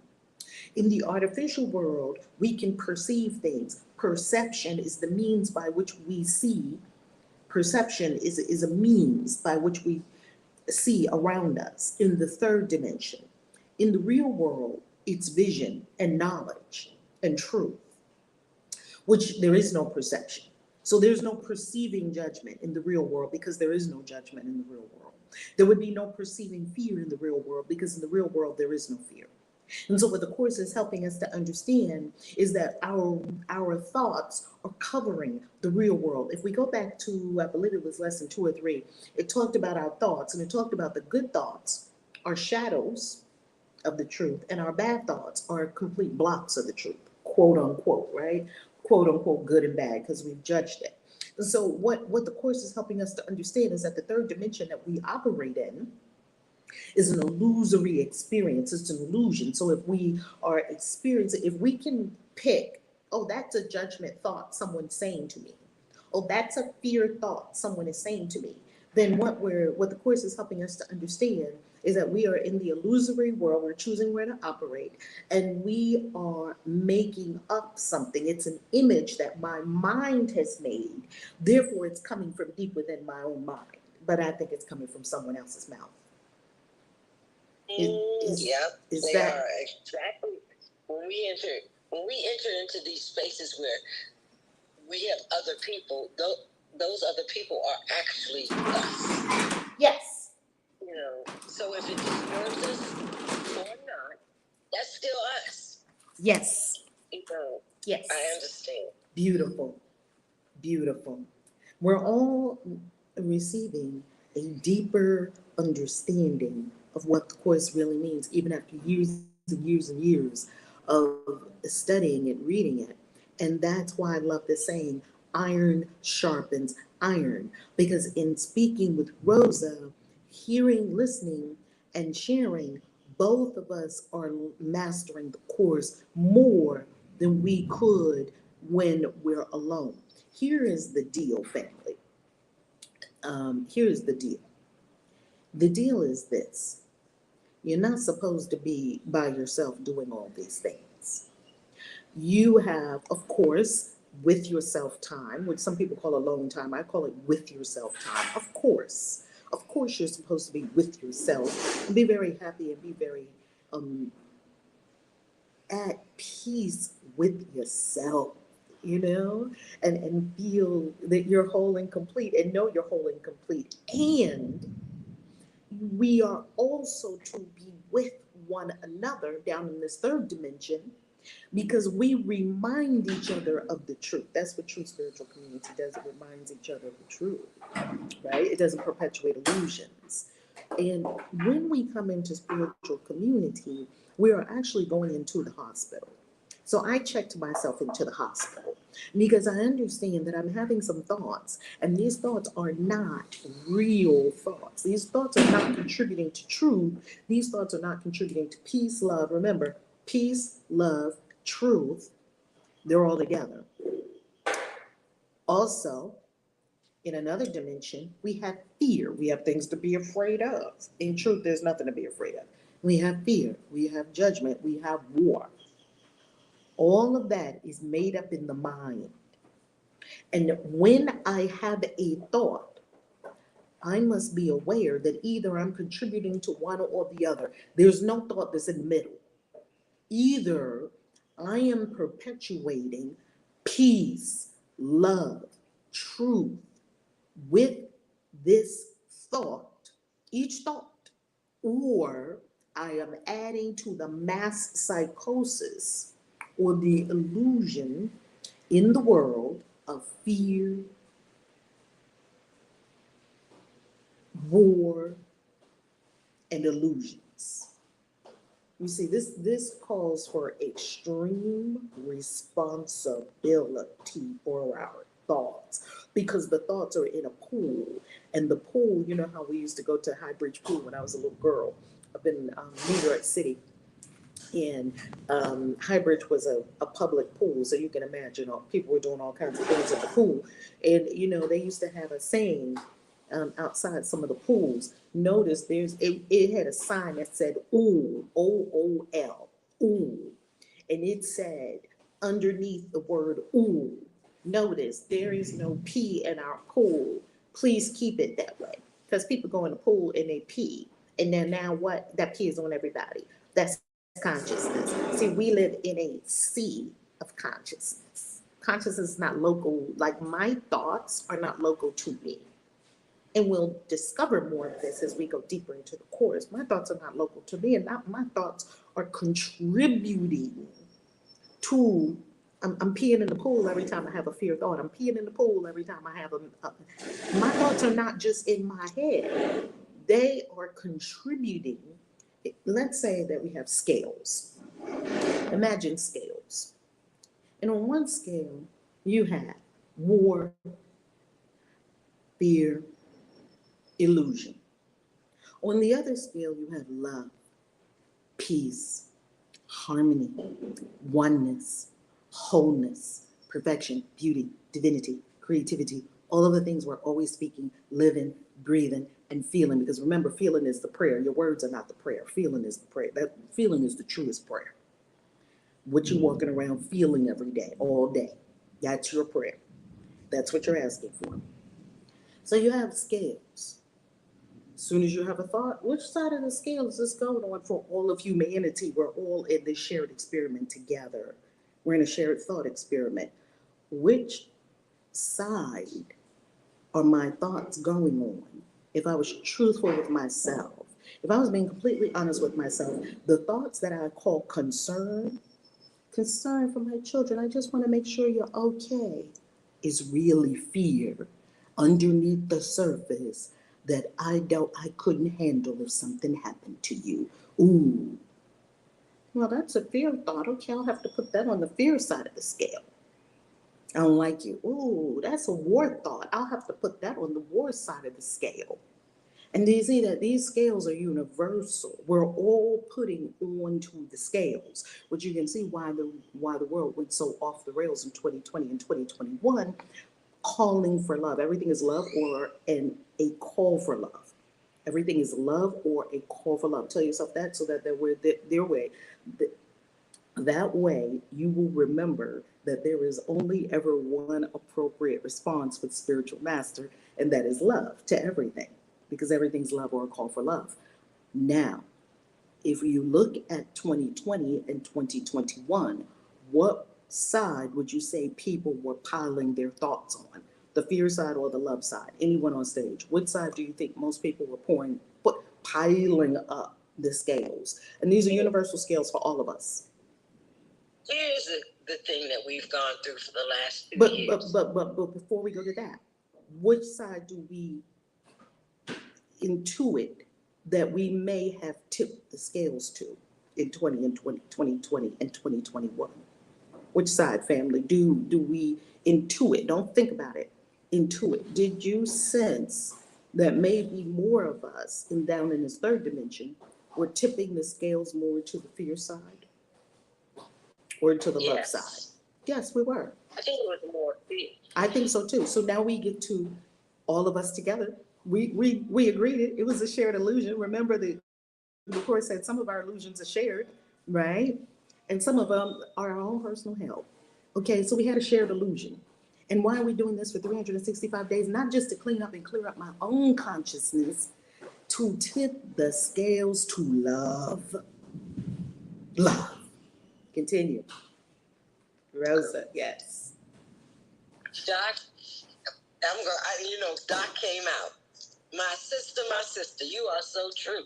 In the artificial world, we can perceive things. Perception is the means by which we see. Perception is a means by which we see around us in the third dimension. In the real world, it's vision and knowledge and truth, which there is no perception. So there's no perceiving judgment in the real world, because there is no judgment in the real world. There would be no perceiving fear in the real world, because in the real world there is no fear. And so what the Course is helping us to understand is that our thoughts are covering the real world. If we go back to, I believe it was lesson 2 or 3, it talked about our thoughts, and it talked about the good thoughts are shadows of the truth, and our bad thoughts are complete blocks of the truth, quote unquote, right? Quote unquote good and bad, because we've judged it. And so what the Course is helping us to understand is that the third dimension that we operate in is an illusory experience. It's an illusion. So if we are experiencing, if we can pick, oh, that's a judgment thought someone's saying to me. Oh, that's a fear thought someone is saying to me. Then what the Course is helping us to understand is that we are in the illusory world. We're choosing where to operate, and we are making up something. It's an image that my mind has made. Therefore, it's coming from deep within my own mind, but I think it's coming from someone else's mouth. Yep, is they that are exactly when we enter into these spaces where we have other people. Those other people are actually us. yes, You know, so if it disturbs us or not, that's still us. yes, You know, yes, I understand. beautiful, beautiful. We're all receiving a deeper understanding of what the Course really means, even after years and years and years of studying it, reading it. And that's why I love this saying, iron sharpens iron. Because in speaking with Rosa, hearing, listening, and sharing, both of us are mastering the Course more than we could when we're alone. Here is the deal, family. Here is the deal. The deal is this: you're not supposed to be by yourself doing all these things. You have, of course, with yourself time, which some people call alone time. I call it with yourself time. Of course, you're supposed to be with yourself and be very happy and be very at peace with yourself, and feel that you're whole and complete, and know you're whole and complete. And we are also to be with one another down in this third dimension because we remind each other of the truth. That's what true spiritual community does. It reminds each other of the truth, right? It doesn't perpetuate illusions. And when we come into spiritual community, we are actually going into the hospital. So I checked myself into the hospital because I understand that I'm having some thoughts, and these thoughts are not real thoughts. These thoughts are not contributing to truth. These thoughts are not contributing to peace, love. Remember, peace, love, truth, they're all together. Also, in another dimension, we have fear. We have things to be afraid of. In truth, there's nothing to be afraid of. We have fear. We have judgment. We have war. All of that is made up in the mind. And when I have a thought, I must be aware that either I'm contributing to one or the other. There's no thought that's in the middle. Either I am perpetuating peace, love, truth with this thought, each thought, or I am adding to the mass psychosis or the illusion in the world of fear, war, and illusions. You see, this calls for extreme responsibility for our thoughts because the thoughts are in a pool. And the pool, you know how we used to go to High Bridge Pool when I was a little girl up in New York City. And High Bridge was a public pool, so you can imagine people were doing all kinds of things at the pool. And, you know, they used to have a saying outside some of the pools. Notice it had a sign that said "ooh," OOL, ooh, and it said underneath the word "ooh." Notice there is no pee in our pool. Please keep it that way, because people go in the pool and they pee, and then now what? That pee is on everybody. That's consciousness. See, we live in a sea of consciousness. Consciousness is not local. Like my thoughts are not local to me. And we'll discover more of this as we go deeper into the course. My thoughts are not local to me, and not my thoughts are contributing to. I'm peeing in the pool every time I have a fear thought. I'm peeing in the pool every time I have my thoughts are not just in my head. They are contributing. Let's say that we have scales. Imagine scales. And on one scale, you have war, fear, illusion. On the other scale, you have love, peace, harmony, oneness, wholeness, perfection, beauty, divinity, creativity, all of the things we're always speaking, living, breathing, and feeling. Because remember, feeling is the prayer. Your words are not the prayer. Feeling is the prayer. That feeling is the truest prayer. What you're walking around feeling every day, all day. That's your prayer. That's what you're asking for. So you have scales. As soon as you have a thought, which side of the scale is this going on for all of humanity? We're all in this shared experiment together. We're in a shared thought experiment. Which side are my thoughts going on? If I was truthful with myself, if I was being completely honest with myself, the thoughts that I call concern for my children, I just want to make sure you're okay, is really fear underneath the surface that I couldn't handle if something happened to you. Ooh, well, that's a fear thought. Okay, I'll have to put that on the fear side of the scale. I don't like you. Ooh, that's a war thought. I'll have to put that on the war side of the scale. And do you see that these scales are universal? We're all putting onto the scales, which you can see why the world went so off the rails in 2020 and 2021, calling for love. Everything is love or a call for love. Everything is love or a call for love. Tell yourself that so that their way. That way, you will remember that there is only ever one appropriate response with spiritual master, and that is love to everything, because everything's love or a call for love. Now, if you look at 2020 and 2021, what side would you say people were piling their thoughts on? The fear side or the love side? Anyone on stage? Which side do you think most people were piling up the scales. And these are universal scales for all of us. Here's the thing that we've gone through for the last few years. But before we go to that, which side do we intuit that we may have tipped the scales to in 2020 and 2021? Which side, family, do we intuit? Don't think about it. Intuit. Did you sense that maybe more of us down in this third dimension were tipping the scales more to the fear side or to the love side? Yes, we were. I think it was more fear. I think so too. So now we get to all of us together. We agreed it. It was a shared illusion. Remember, the course said some of our illusions are shared, right? And some of them are our own personal hell. Okay, so we had a shared illusion. And why are we doing this for 365 days? Not just to clean up and clear up my own consciousness, to tip the scales to love. Love. Continue. Rosa, yes. Doc, Doc came out. My sister, you are so true.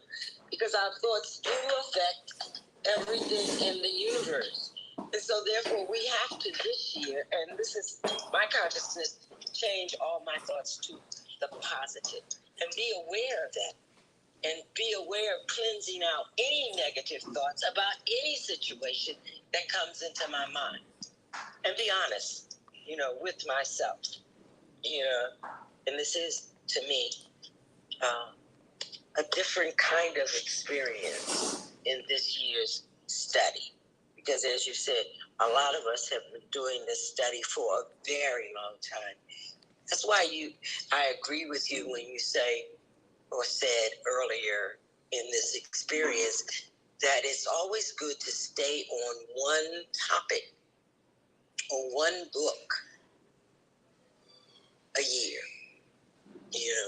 Because our thoughts do affect everything in the universe. And so therefore we have to this year, and this is my consciousness, change all my thoughts to the positive and be aware of that. And be aware of cleansing out any negative thoughts about any situation that comes into my mind. And be honest, with myself, and this is, to me, a different kind of experience in this year's study. Because as you said, a lot of us have been doing this study for a very long time. That's why I agree with you when you say, or said earlier in this experience, that it's always good to stay on one topic or one book a year.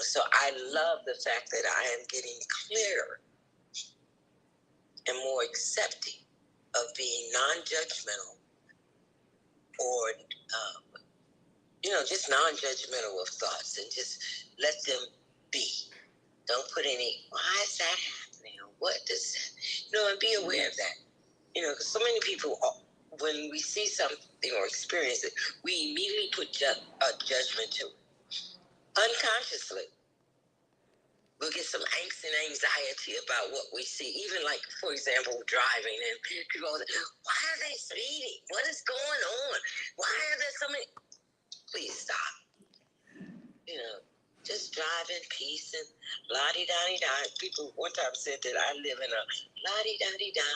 So I love the fact that I am getting clearer and more accepting of being non-judgmental or, just non-judgmental of thoughts and just let them be. Don't put any, why is that happening? Or what does that, and be aware of that. Because so many people, when we see something or experience it, we immediately put a judgment to it. Unconsciously, we'll get some angst and anxiety about what we see. Even like, for example, driving, and people go, why are they speeding? What is going on? Why are there so many? Please stop. Just drive in peace and la-di-da-di-da. People one time said that I live in a la-di-da-di-da.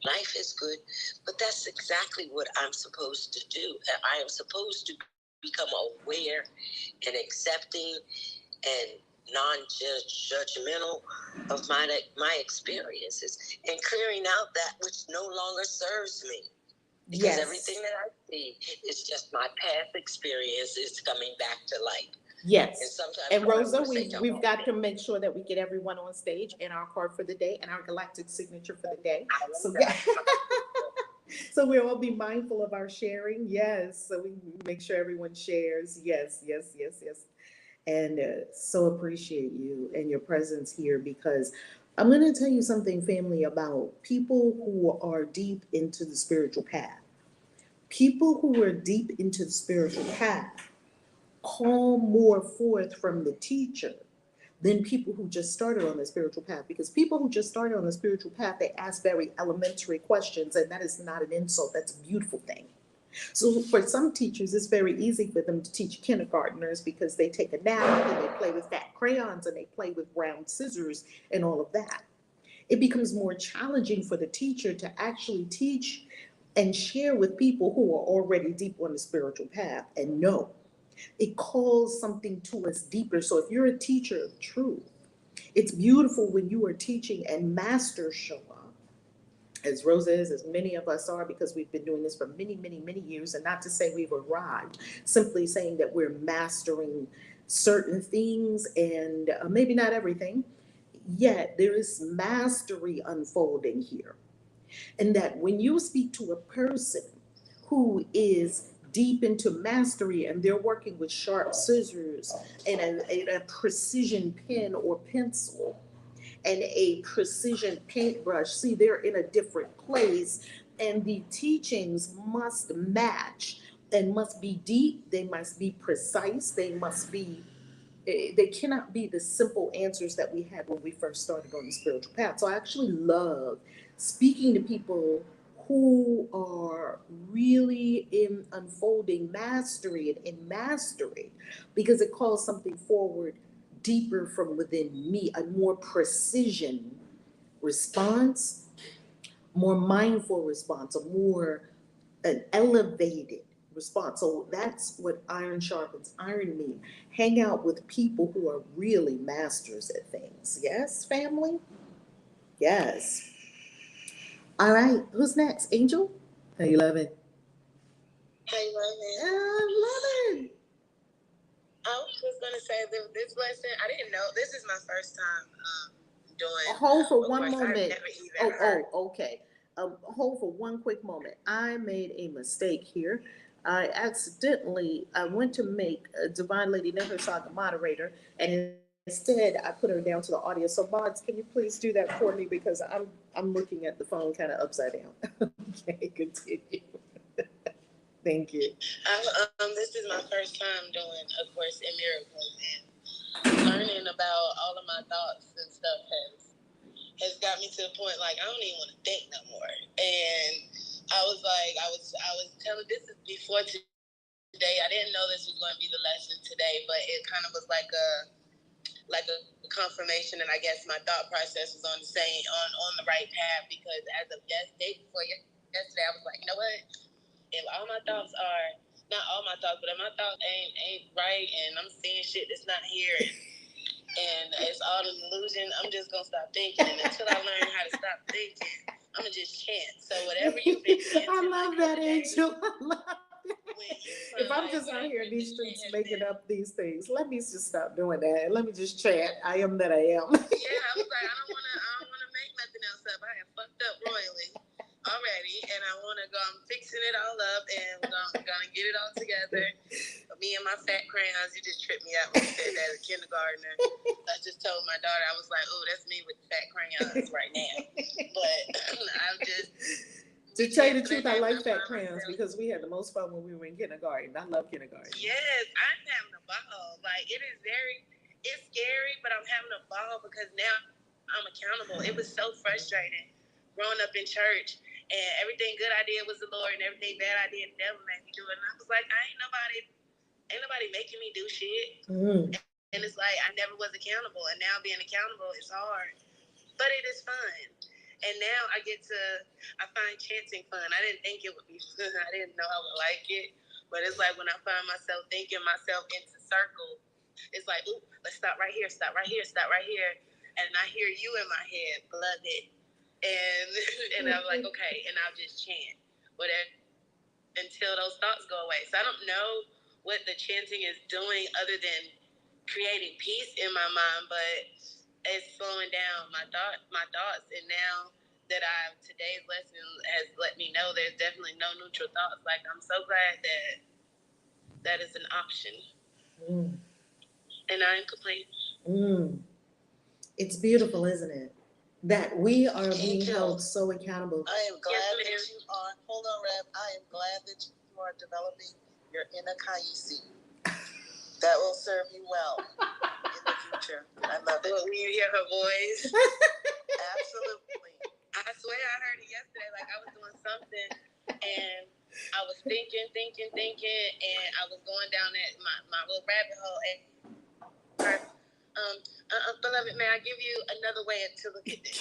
Life is good. But that's exactly what I'm supposed to do. I am supposed to become aware and accepting and non-judgmental of my experiences and clearing out that which no longer serves me. Because everything that I see is just my past experience is coming back to light. Yes. And Rosa, we've got to make sure that we get everyone on stage and our card for the day and our galactic signature for the day. So we'll all be mindful of our sharing. Yes. So we make sure everyone shares. Yes. And so appreciate you and your presence here, because I'm going to tell you something, family, about people who are deep into the spiritual path. People who are deep into the spiritual path call more forth from the teacher than people who just started on the spiritual path. Because people who just started on the spiritual path, they ask very elementary questions, and that is not an insult. That's a beautiful thing. So for some teachers, it's very easy for them to teach kindergartners because they take a nap and they play with fat crayons and they play with round scissors and all of that. It becomes more challenging for the teacher to actually teach and share with people who are already deep on the spiritual path and know. It calls something to us deeper. So if you're a teacher of truth, it's beautiful when you are teaching and masters show up, as Rosa is, as many of us are, because we've been doing this for many, many, many years. And not to say we've arrived, simply saying that we're mastering certain things and maybe not everything, yet there is mastery unfolding here. And that when you speak to a person who is deep into mastery and they're working with sharp scissors and a precision pen or pencil, and a precision paintbrush. See, they're in a different place, and the teachings must match and must be deep, they must be precise, they must be they cannot be the simple answers that we had when we first started on the spiritual path. So I actually love speaking to people who are really in unfolding mastery and in mastery, because it calls something forward deeper from within me, a more precision response, more mindful response, a more an elevated response. So that's what iron sharpens iron mean. Hang out with people who are really masters at things. Yes, family? Yes. All right, who's next? Angel? How you loving? Hey, Raymond. Loving. I was just gonna say that this lesson, I didn't know. This is my first time doing. Hold for Of one course, I've moment. never even heard. Okay. Hold for one quick moment. I made a mistake here. I went to make Divine Lady Nehersag a moderator, and instead I put her down to the audience. So, mods, can you please do that for me, because I'm looking at the phone kind of upside down. Okay, continue. Thank you. This is my first time doing A Course in Miracles, and learning about all of my thoughts and stuff has got me to the point like I don't even want to think no more. And I was telling, this is before today. I didn't know this was going to be the lesson today, but it kind of was like a confirmation, and I guess my thought process was on the right path, because as of day before yesterday, I was like, you know what? If all my thoughts are not all my thoughts, but if my thoughts ain't right, and I'm seeing shit that's not here, and it's all an illusion, I'm just gonna stop thinking. And until I learn how to stop thinking, I'm gonna just chant. So whatever you've been chanting, I love that, Angel. I love that. When you If I'm just out here in these streets making up these things, let me just stop doing that. Let me just chant, I am that I am. Yeah, I was like, I don't wanna make nothing else up. I have fucked up royally already, and I wanna go. I'm fixing it all up, and we're gonna get it all together. Me and my fat crayons, you just tripped me out when you said that as a kindergartner. I just told my daughter, I was like, oh, that's me with fat crayons right now. But I'm just. To tell you the truth, I like fat crayons because we had the most fun when we were in kindergarten. I love kindergarten. Yes, I'm having a ball. Like, it's scary, but I'm having a ball because now I'm accountable. It was so frustrating growing up in church, and everything good I did was the Lord, and everything bad I did, the devil made me do it. And I was like, ain't nobody making me do shit. And it's like I never was accountable, and now being accountable is hard, but it is fun. And now I find chanting fun. I didn't think it would be fun. I didn't know I would like it, but it's like when I find myself thinking myself into circles, it's like, ooh, let's stop right here, stop right here, stop right here, and I hear you in my head, beloved, and I'm like, okay, and I'll just chant whatever until those thoughts go away. So I don't know what the chanting is doing other than creating peace in my mind, but it's slowing down my thoughts. And now that today's lesson has let me know there's definitely no neutral thoughts. Like, I'm so glad that is an option. And I am complete. It's beautiful, isn't it? That we are being held so accountable. I am glad that you are. Hold on, Reb. I am glad that you are developing your inner Kaisi. That will serve you well in the future. I love it. When you hear her voice. Absolutely. I swear I heard it yesterday. Like, I was doing something, and I was thinking, and I was going down my little rabbit hole. And beloved, may I give you another way to look at this?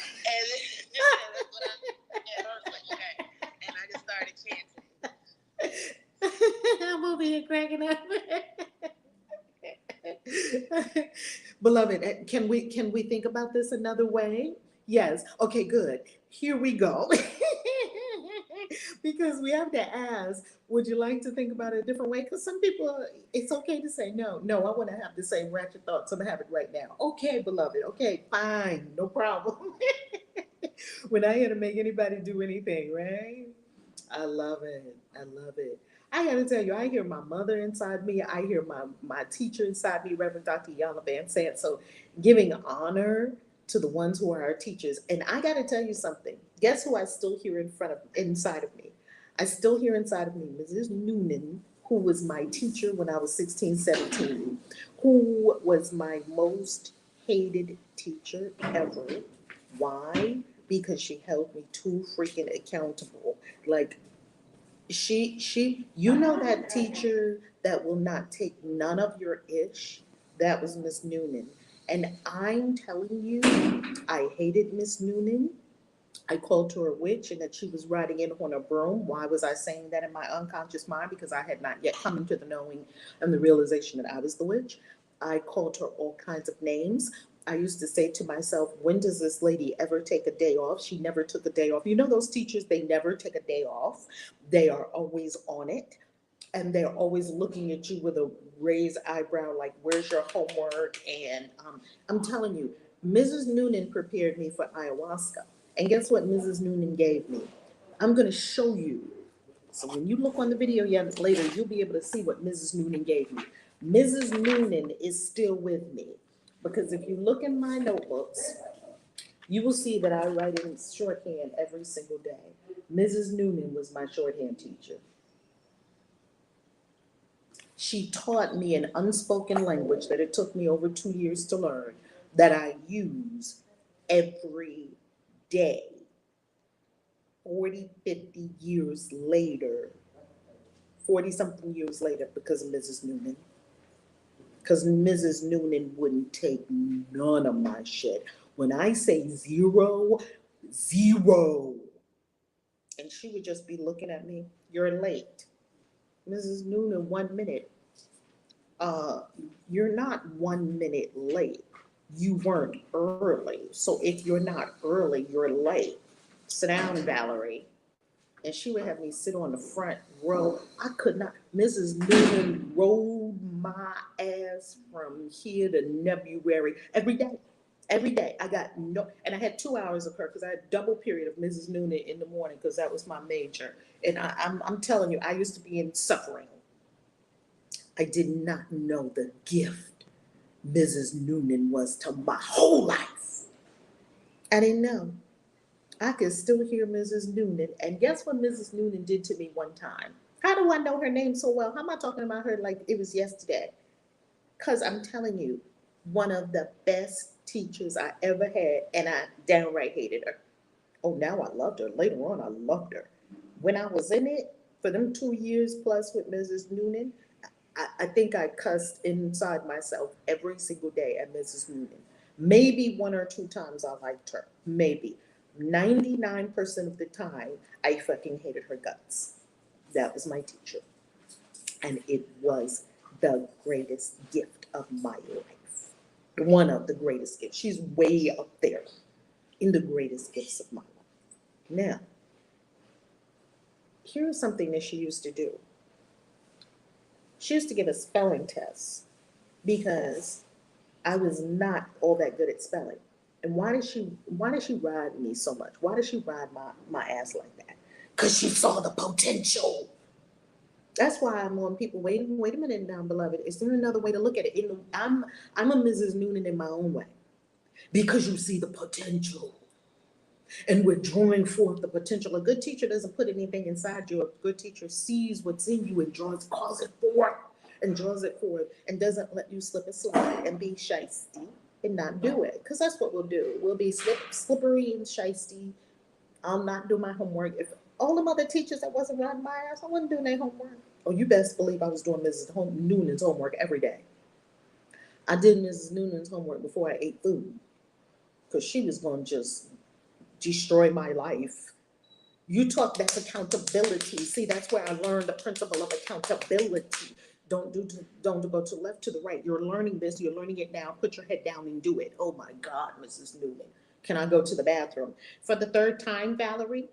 And that's what I was like, okay. And I just started chanting. I'm over here cracking up. Beloved, can we think about this another way? Yes. Okay, good. Here we go. Because we have to ask, would you like to think about it a different way? Because some people, it's okay to say no. No, I want to have the same ratchet thoughts I'm having right now. Okay, beloved. Okay, fine. No problem. We're not here to make anybody do anything, right? I love it. I love it. I got to tell you, I hear my mother inside me. I hear my teacher inside me, Reverend Dr. Yana Van Sant. So giving honor to the ones who are our teachers. And I got to tell you something. Guess who I still hear inside of me? I still hear inside of me Mrs. Noonan, who was my teacher when I was 16, 17, who was my most hated teacher ever. Why? Because she held me too freaking accountable. Like you know that teacher that will not take none of your ish? That was Miss Noonan. And I'm telling you, I hated Miss Noonan. I called her a witch and that she was riding in on a broom. Why was I saying that in my unconscious mind? Because I had not yet come into the knowing and the realization that I was the witch. I called her all kinds of names. I used to say to myself, when does this lady ever take a day off? She never took a day off. You know those teachers, they never take a day off. They are always on it. And they're always looking at you with a raised eyebrow, like, where's your homework? And I'm telling you, Mrs. Noonan prepared me for ayahuasca. And guess what Mrs. Noonan gave me? I'm going to show you. So when you look on the video later, you'll be able to see what Mrs. Noonan gave me. Mrs. Noonan is still with me. Because if you look in my notebooks, you will see that I write in shorthand every single day. Mrs. Noonan was my shorthand teacher. She taught me an unspoken language that it took me over 2 years to learn that I use every day. 40, 50 years later, 40 something years later, because of Mrs. Noonan. Because Mrs. Noonan wouldn't take none of my shit. When I say zero, zero. And she would just be looking at me, you're late. Mrs. Noonan, 1 minute. You're not 1 minute late. You weren't early. So if you're not early, you're late. Sit down, Valerie. And she would have me sit on the front row. I could not. Mrs. Noonan rolled my ass from here to February every day. Every day. I got no, and I had 2 hours of her because I had double period of Mrs. Noonan in the morning because that was my major. And I'm telling you, I used to be in suffering. I did not know the gift Mrs. Noonan was to my whole life. I didn't know. I can still hear Mrs. Noonan. And guess what Mrs. Noonan did to me one time? How do I know her name so well? How am I talking about her like it was yesterday? Because I'm telling you, one of the best teachers I ever had, and I downright hated her. Oh, now I loved her. Later on, I loved her. When I was in it, for them 2 years plus with Mrs. Noonan, I think I cussed inside myself every single day at Mrs. Noonan. Maybe one or two times I liked her. Maybe. 99% of the time, I fucking hated her guts. That was my teacher. And it was the greatest gift of my life. One of the greatest gifts. She's way up there in the greatest gifts of my life. Now, here's something that she used to do. She used to give a spelling test because I was not all that good at spelling. And why did she ride me so much? Why did she ride my ass like that? Because she saw the potential. That's why I'm on people. Wait a minute now, beloved. Is there another way to look at it? I'm a Mrs. Noonan in my own way. Because you see the potential. And we're drawing forth the potential. A good teacher doesn't put anything inside you. A good teacher sees what's in you and calls it forth and draws it forth and doesn't let you slip and slide and be shisty and not do it. Because that's what we'll do. We'll be slippery and shisty. I'll not do my homework. If all the other teachers that wasn't riding my ass, I wasn't doing their homework. Oh, you best believe I was doing Mrs. Noonan's homework every day. I did Mrs. Noonan's homework before I ate food. Because she was going to just destroy my life. You talk, that's accountability. See, that's where I learned the principle of accountability. Don't go to left, to the right. You're learning this, you're learning it now. Put your head down and do it. Oh my God, Mrs. Newman. Can I go to the bathroom? For the third time, Valerie?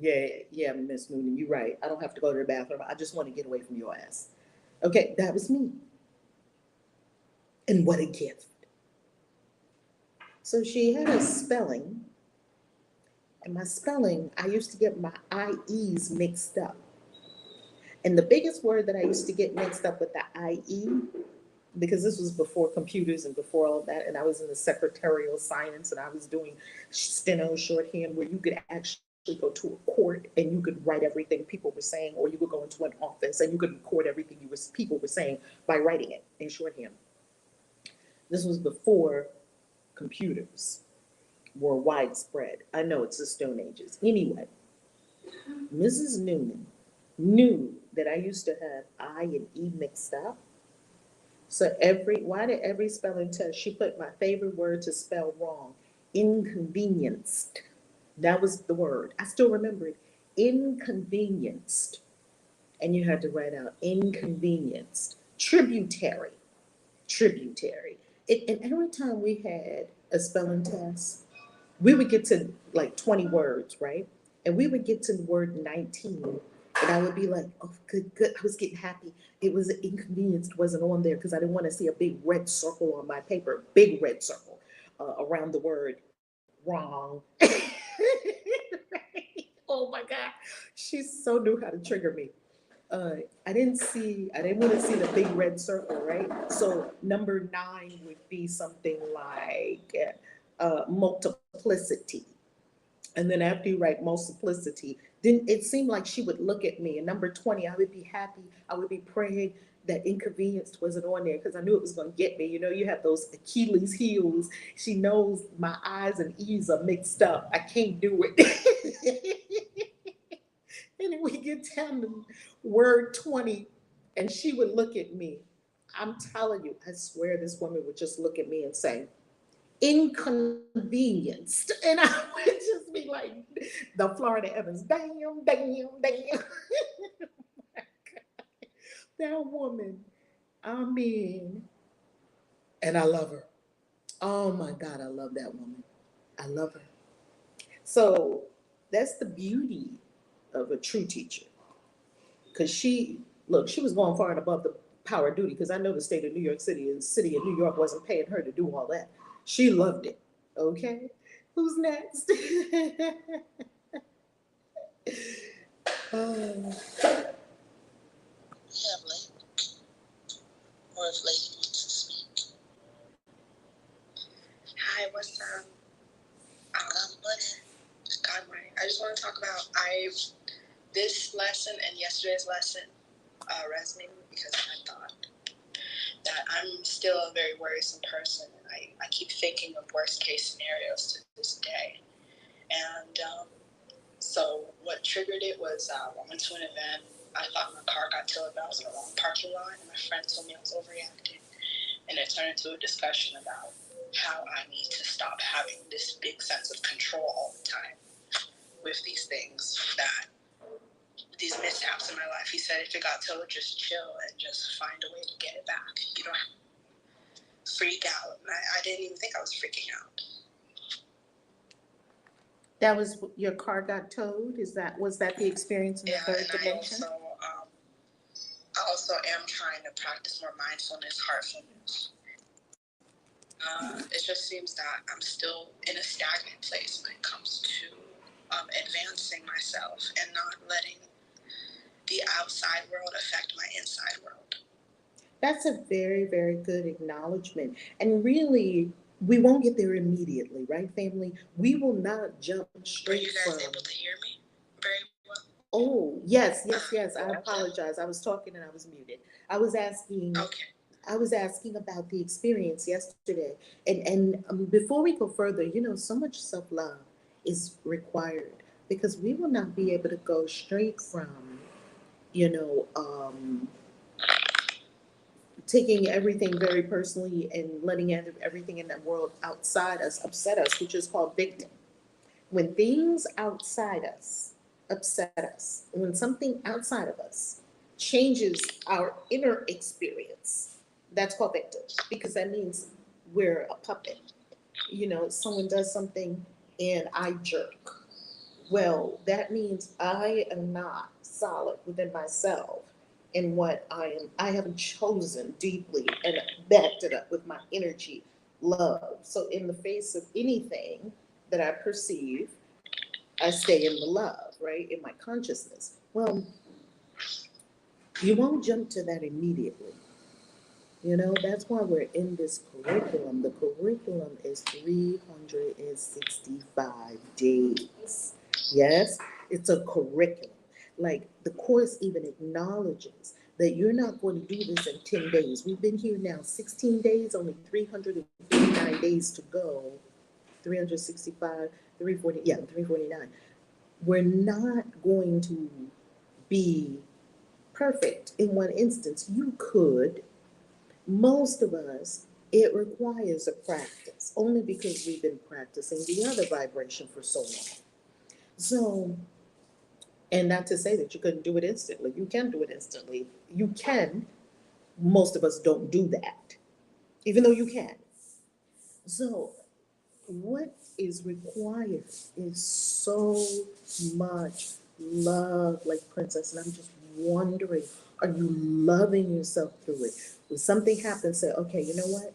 Yeah, Miss Noonan, you're right. I don't have to go to the bathroom. I just want to get away from your ass. Okay, that was me. And what a gift. So she had a spelling. And my spelling, I used to get my IEs mixed up. And the biggest word that I used to get mixed up with the IE because this was before computers and before all of that, and I was in the secretarial science, and I was doing steno shorthand where you could actually go to a court and you could write everything people were saying, or you could go into an office and you could record everything people were saying by writing it in shorthand. This was before computers were widespread. I know it's the Stone Ages. Anyway, Mrs. Newman knew that I used to have I and E mixed up. So why did every spelling test, she put my favorite word to spell wrong, inconvenienced. That was the word. I still remember it. Inconvenienced. And you had to write out inconvenienced. Tributary. Tributary. And every time we had a spelling test, we would get to like 20 words, right? And we would get to the word 19. And I would be like, oh, good, good. I was getting happy. It was inconvenienced, wasn't on there because I didn't want to see a big red circle on my paper, big red circle around the word wrong. Oh my God. She so knew how to trigger me. I didn't want to see the big red circle, right? So number 9 would be something like multiplicity. And then after you write multiplicity, then it seemed like she would look at me. And number 20, I would be happy. I would be praying that inconvenience wasn't on there because I knew it was going to get me. You know, you have those Achilles heels. She knows my I's and E's are mixed up. I can't do it. And then we get down to word 20, and she would look at me. I'm telling you, I swear this woman would just look at me and say, inconvenienced. And I would just be like, the Florida Evans, damn, damn, damn. That woman, I mean, and I love her. Oh my God, I love that woman. I love her. So that's the beauty of a true teacher. Because she was going far and above the power of duty, because I know the state of New York City and the city of New York wasn't paying her to do all that. She loved it. Okay? Who's next? Oh, Yeah, Blake, or if Lady wants to speak. Hi, what's up? Good morning. Good morning. I just want to talk about this lesson and yesterday's lesson resonated because I thought that I'm still a very worrisome person, and I keep thinking of worst case scenarios to this day. And so what triggered it was I went to an event. I thought my car got towed, but I was in the wrong parking lot, and my friend told me I was overreacting. And it turned into a discussion about how I need to stop having this big sense of control all the time with these things, that these mishaps in my life. He said if it got towed, just chill and just find a way to get it back. You don't have to freak out. And I didn't even think I was freaking out. that was your car got towed? Was that the experience in the third dimension? I also am trying to practice more mindfulness, heartfulness. It just seems that I'm still in a stagnant place when it comes to advancing myself and not letting the outside world affect my inside world. That's a very, very good acknowledgement. And really, we won't get there immediately, right, family? We will not jump straight from. Are you guys from. able to hear me very well? Oh, yes, yes, yes. I apologize. I was talking and I was muted. I was asking. Okay. I was asking about the experience yesterday, and before we go further, so much self love is required because we will not be able to go straight from, you know, um, taking everything very personally and letting everything in the world outside us upset us, which is called victim. When things outside us upset us, when something outside of us changes our inner experience, that's called victim, because that means we're a puppet. Someone does something and I jerk. Well, that means I am not solid within myself in what I am. I have chosen deeply and backed it up with my energy, love. So, in the face of anything that I perceive, I stay in the love, right? In my consciousness. Well, you won't jump to that immediately. You know, that's why we're in this curriculum. The curriculum is 365 days. Yes, it's a curriculum. Like the course even acknowledges that you're not going to do this in 10 days. We've been here now 16 days, only 349 days to go. 365, 340, yeah, 349. We're not going to be perfect in one instance. You could, most of us, it requires a practice, only because we've been practicing the other vibration for so long. So, and not to say that you couldn't do it instantly. You can do it instantly. You can. Most of us don't do that, even though you can. So, what is required is so much love, like Princess, and I'm just wondering, are you loving yourself through it? When something happens, say, okay, you know what?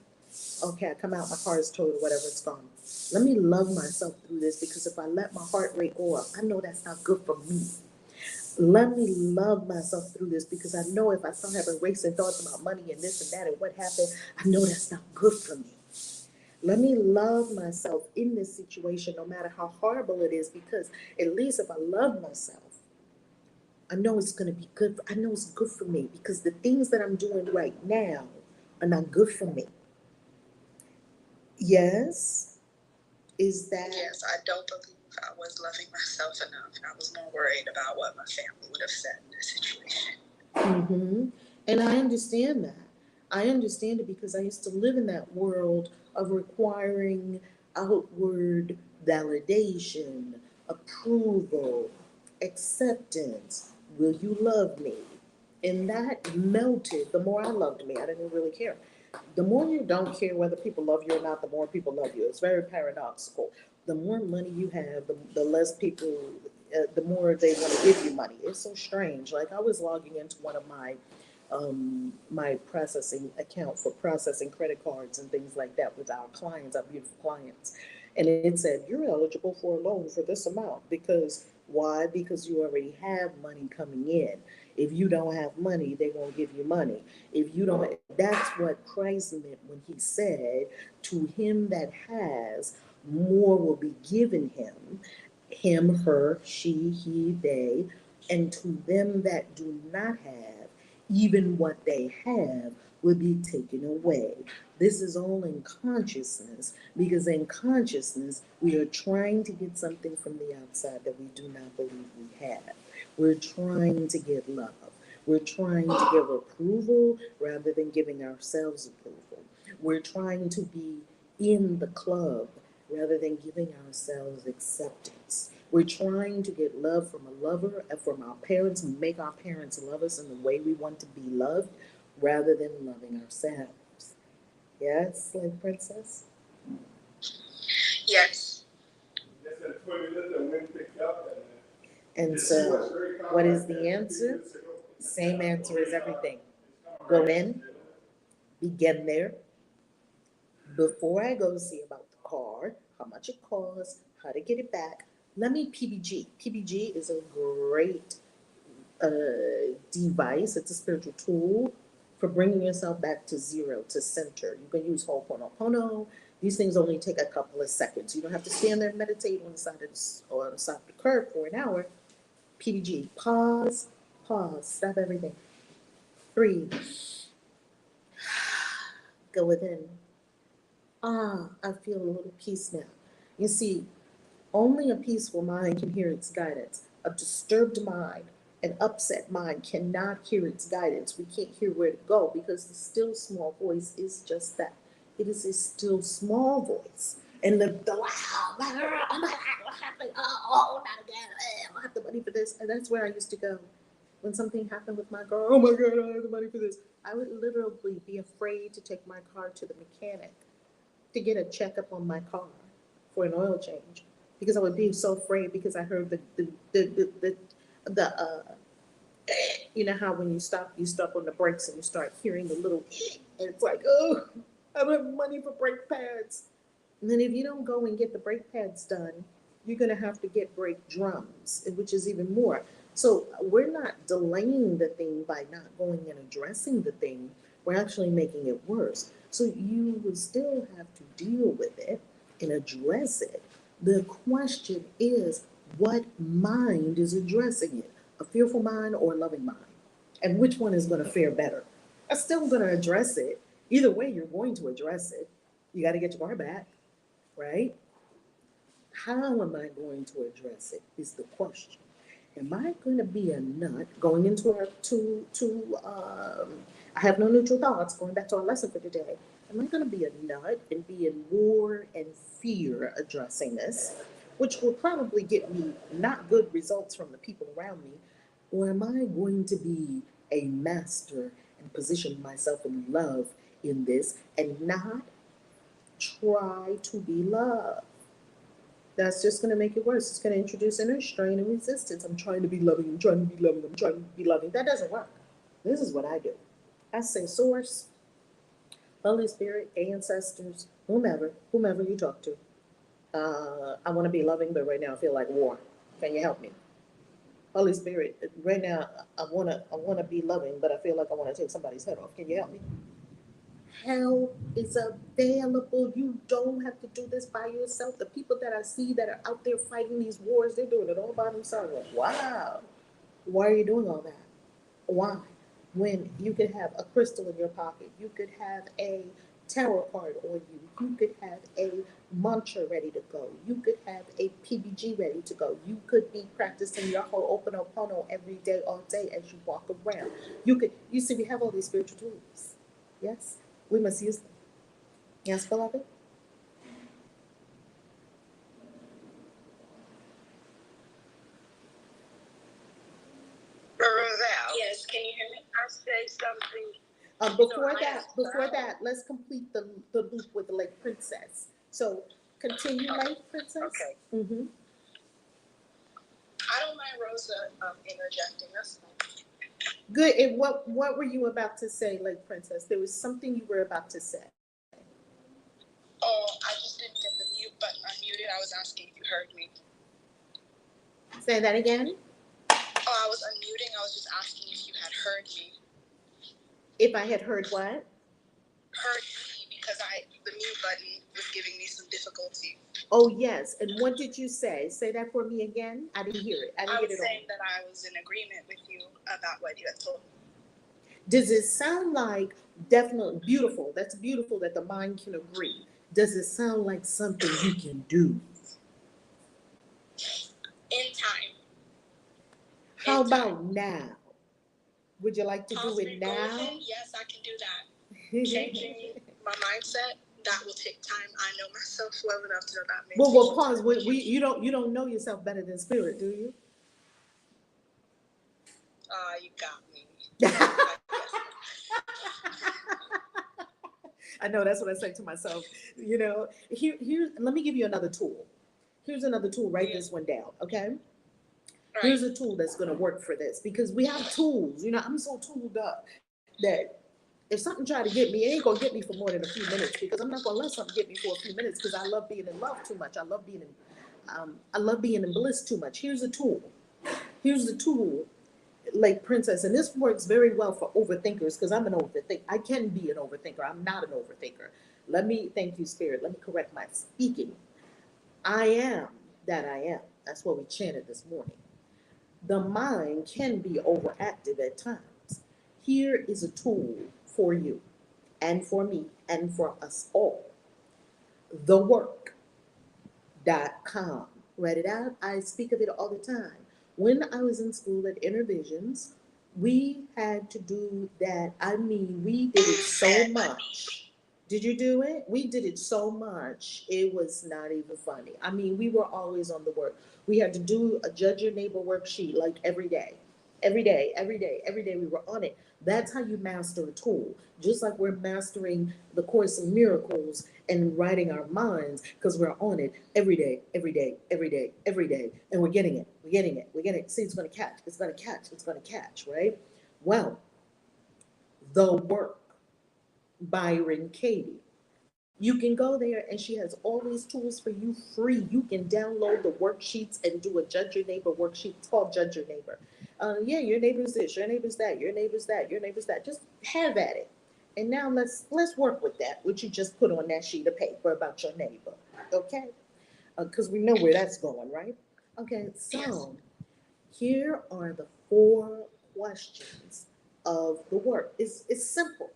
Okay, I come out, my car is towed or whatever, it's gone. Let me love myself through this, because if I let my heart rate go up, I know that's not good for me. Let me love myself through this, because I know if I start having racing thoughts about money and this and that and what happened, I know that's not good for me. Let me love myself in this situation, no matter how horrible it is, because at least if I love myself, I know it's going to be good. I know it's good for me, because the things that I'm doing right now are not good for me. Yes, is that? Yes, I don't believe I was loving myself enough. I was more worried about what my family would have said in this situation. Mm-hmm. And I understand that. I understand it, because I used to live in that world of requiring outward validation, approval, acceptance. Will you love me? And that melted. The more I loved me, I didn't really care. The more you don't care whether people love you or not, the more people love you. It's very paradoxical. The more money you have, the less people, the more they want to give you money. It's so strange. Like I was logging into one of my processing account for processing credit cards and things like that with our clients, our beautiful clients, and it said you're eligible for a loan for this amount, because why? Because you already have money coming in. If you don't have money, they won't give you money. If you don't, that's what Christ meant when he said, to him that has, more will be given him, him, her, she, he, they, and to them that do not have, even what they have will be taken away. This is all in consciousness, because in consciousness, we are trying to get something from the outside that we do not believe we have. We're trying to get love. We're trying to give approval rather than giving ourselves approval. We're trying to be in the club rather than giving ourselves acceptance. We're trying to get love from a lover and from our parents, and make our parents love us in the way we want to be loved rather than loving ourselves. Yes, like Princess? Yes. And so, what is the answer? Same answer as everything. Go in, begin there. Before I go see about the car, how much it costs, how to get it back, let me PBG. PBG is a great device. It's a spiritual tool for bringing yourself back to zero, to center. You can use Ho'oponopono. These things only take a couple of seconds. You don't have to stand there and meditate on the side of on the side of the curb for an hour. PDG, pause, pause, stop everything. Breathe, go within. Ah, I feel a little peace now. You see, only a peaceful mind can hear its guidance. A disturbed mind, an upset mind cannot hear its guidance. We can't hear where to go, because the still small voice is just that. It is a still small voice. And the loud, oh my God, what happened? Oh, not again. I don't have the money for this. And that's where I used to go. When something happened with my car, oh my God, I don't have the money for this. I would literally be afraid to take my car to the mechanic to get a checkup on my car for an oil change, because I would be so afraid, because I heard the you know how when you stop, you stop on the brakes and you start hearing the little and it's like, oh, I don't have money for brake pads. And then if you don't go and get the brake pads done, you're going to have to get brake drums, which is even more. So we're not delaying the thing by not going and addressing the thing. We're actually making it worse. So you will still have to deal with it and address it. The question is, what mind is addressing it? A fearful mind or a loving mind? And which one is going to fare better? I'm still going to address it. Either way, you're going to address it. You got to get your guard back, right? How am I going to address it is the question. Am I going to be a nut going into our I have no neutral thoughts, going back to our lesson for today. Am I going to be a nut and be in war and fear addressing this, which will probably get me not good results from the people around me? Or am I going to be a master and position myself in love in this and not try to be loved? That's just going to make it worse. It's going to introduce inner strain and resistance. I'm trying to be loving, I'm trying to be loving, I'm trying to be loving. That doesn't work. This is what I do. I say, Source, Holy Spirit, ancestors, whomever you talk to. I want to be loving, but right now I feel like war. Can you help me? Holy Spirit, right now I wanna be loving, but I feel like I want to take somebody's head off. Can you help me? Help is available. You don't have to do this by yourself. The people that I see that are out there fighting these wars, they're doing it all by themselves. Wow. Why are you doing all that? Why? When you could have a crystal in your pocket, you could have a tarot card on you, you could have a mantra ready to go, you could have a PBG ready to go, you could be practicing your whole Ho'oponopono every day, all day as you walk around. You see, we have all these spiritual tools. Yes, we must use them. Yes, beloved? Roselle. Yes, can you hear me? I say something. Before that, let's complete the loop with the Lake Princess. So continue, Lake Princess. Okay. Mm-hmm. I don't mind Rosa interjecting. That's fine. Good. And what were you about to say, Lake Princess? There was something you were about to say. Oh, I just didn't get the mute button unmuted. I was asking if you heard me. Say that again. Oh, I was unmuting. I was just asking if you had heard me. If I had heard what? Heard me, because the mute button was giving me some difficulty. Oh, yes. And what did you say? Say that for me again. I didn't hear it. I didn't get it was saying that I was in agreement with you about what you had told me. Does it sound like definitely beautiful? That's beautiful that the mind can agree. Does it sound like something you can do? In time. How about now? Would you like to do it now? Yes, I can do that. Changing my mindset, that will take time. I know myself well enough to know that. Well, pause. You don't know yourself better than spirit, do you? You got me. I know, that's what I say to myself. You know, here. Let me give you another tool. Here's another tool. Write this one down, okay? Right. Here's a tool that's going to work for this, because we have tools. You know, I'm so tooled up that if something try to get me, it ain't gonna get me for more than a few minutes, because I'm not gonna let something get me for a few minutes, because I love being in love too much. I love being in bliss too much. Here's a tool. Here's the tool, like Princess, and this works very well for overthinkers, because I'm an overthinker. I can be an overthinker. I'm not an overthinker. Thank you, Spirit. Let me correct my speaking. I am that I am. That's what we chanted this morning. The mind can be overactive at times. Here is a tool for you and for me and for us all. Thework.com. Write it out. I speak of it all the time. When I was in school at Intervisions, we had to do that. I mean, we did it so much. Did you do it? We did it so much. It was not even funny. I mean, we were always on the work. We had to do a judge your neighbor worksheet like every day. Every day, every day, every day we were on it. That's how you master a tool. Just like we're mastering the Course in Miracles and writing our minds, because we're on it every day, every day, every day, every day. And we're getting it, we're getting it, we're getting it. See, it's going to catch, it's going to catch, it's going to catch, right? Well, The Work, Byron Katie. You can go there and she has all these tools for you free. You can download the worksheets and do a Judge Your Neighbor worksheet. It's called Judge Your Neighbor. Yeah, your neighbor's this, your neighbor's that, your neighbor's that, your neighbor's that. Just have at it. And now let's work with that, what you just put on that sheet of paper about your neighbor, okay? Because we know where that's going, right? Okay, so here are the 4 questions of the work. It's simple.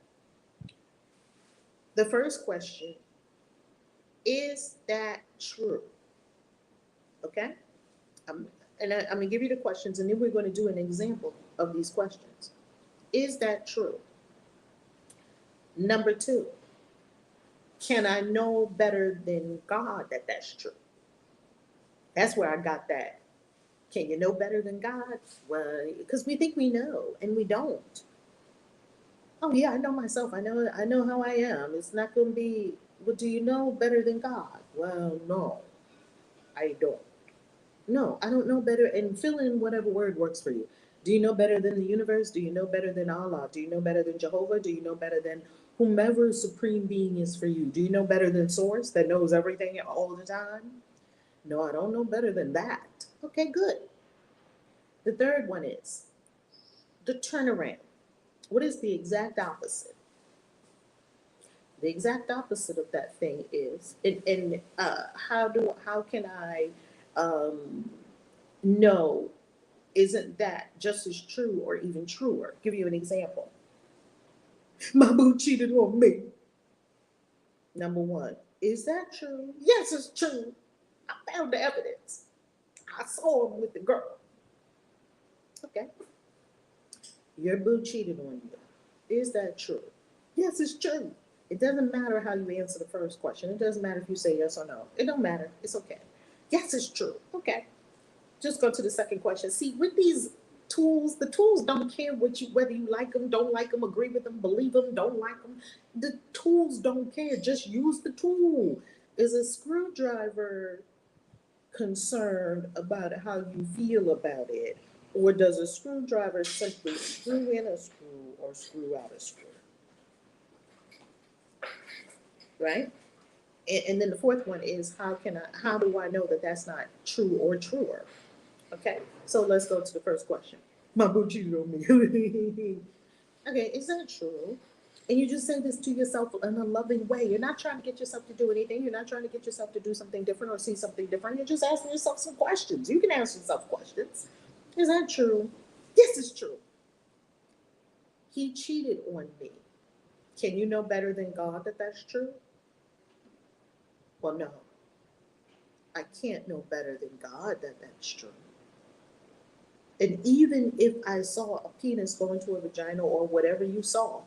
The first question, is that true? Okay? Um, I'm going to give you the questions, and then we're going to do an example of these questions. Is that true? Number 2, can I know better than God that that's true? That's where I got that. Can you know better than God? Well, because we think we know, and we don't. Oh yeah, I know myself. I know how I am. It's not going to be, well, do you know better than God? Well, no, I don't. No, I don't know better. And fill in whatever word works for you. Do you know better than the universe? Do you know better than Allah? Do you know better than Jehovah? Do you know better than whomever supreme being is for you? Do you know better than Source that knows everything all the time? No, I don't know better than that. Okay, good. The third one is the turnaround. What is the exact opposite? The exact opposite of that thing is, and how can I um, know, isn't that just as true or even truer? Give you an example. My boo cheated on me. Number one, is that true? Yes, it's true. I found the evidence. I saw him with the girl. Okay, your boo cheated on you. Is that true? Yes, it's true. It doesn't matter how you answer the first question. It doesn't matter if you say yes or no. It don't matter. It's okay. Yes, it's true. Okay. Just go to the second question. See, with these tools, the tools don't care whether you like them, don't like them, agree with them, believe them, don't like them. The tools don't care. Just use the tool. Is a screwdriver concerned about how you feel about it? Or does a screwdriver simply screw in a screw or screw out a screw? Right? And then the fourth one is, how do I know that that's not true or truer? Okay, so let's go to the first question. My boo cheated on me. Okay, is that true? And you just say this to yourself in a loving way. You're not trying to get yourself to do anything. You're not trying to get yourself to do something different or see something different. You're just asking yourself some questions. You can ask yourself questions. Is that true? Yes, it's true. He cheated on me. Can you know better than God that that's true? Well, no. I can't know better than God that that's true. And even if I saw a penis go into a vagina or whatever you saw,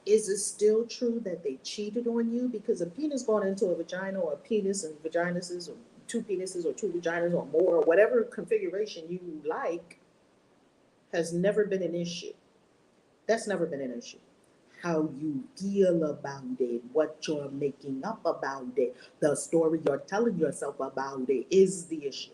is it still true that they cheated on you? Because a penis going into a vagina, or a penis and vaginuses, or 2 penises or 2 vaginas or more, or whatever configuration you like, has never been an issue. That's never been an issue. How you feel about it, what you're making up about it, the story you're telling yourself about it is the issue.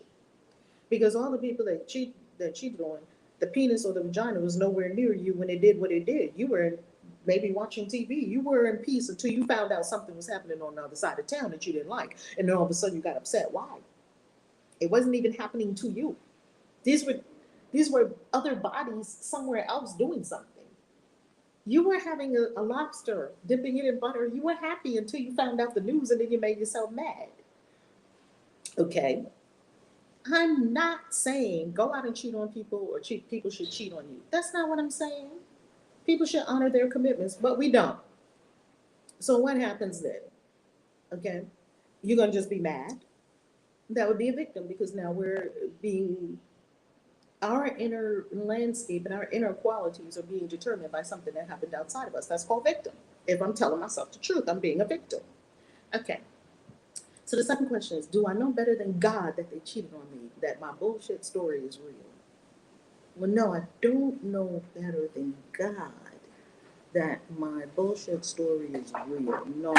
Because all the people that cheated on, the penis or the vagina was nowhere near you when it did what it did. You were maybe watching TV. You were in peace until you found out something was happening on the other side of town that you didn't like, and then all of a sudden you got upset. Why? It wasn't even happening to you. These were these were other bodies somewhere else doing something. You were having a lobster, dipping it in butter. You were happy until you found out the news, and then you made yourself mad. Okay, I'm not saying go out and cheat on people, or people should cheat on you. That's not what I'm saying. People should honor their commitments, but we don't. So what happens then? Okay, you're gonna just be mad. That would be a victim, because now we're being, our inner landscape and our inner qualities are being determined by something that happened outside of us. That's called victim. If I'm telling myself the truth, I'm being a victim. Okay. So the second question is, do I know better than God that they cheated on me? That my bullshit story is real? Well, no, I don't know better than God that my bullshit story is real. No,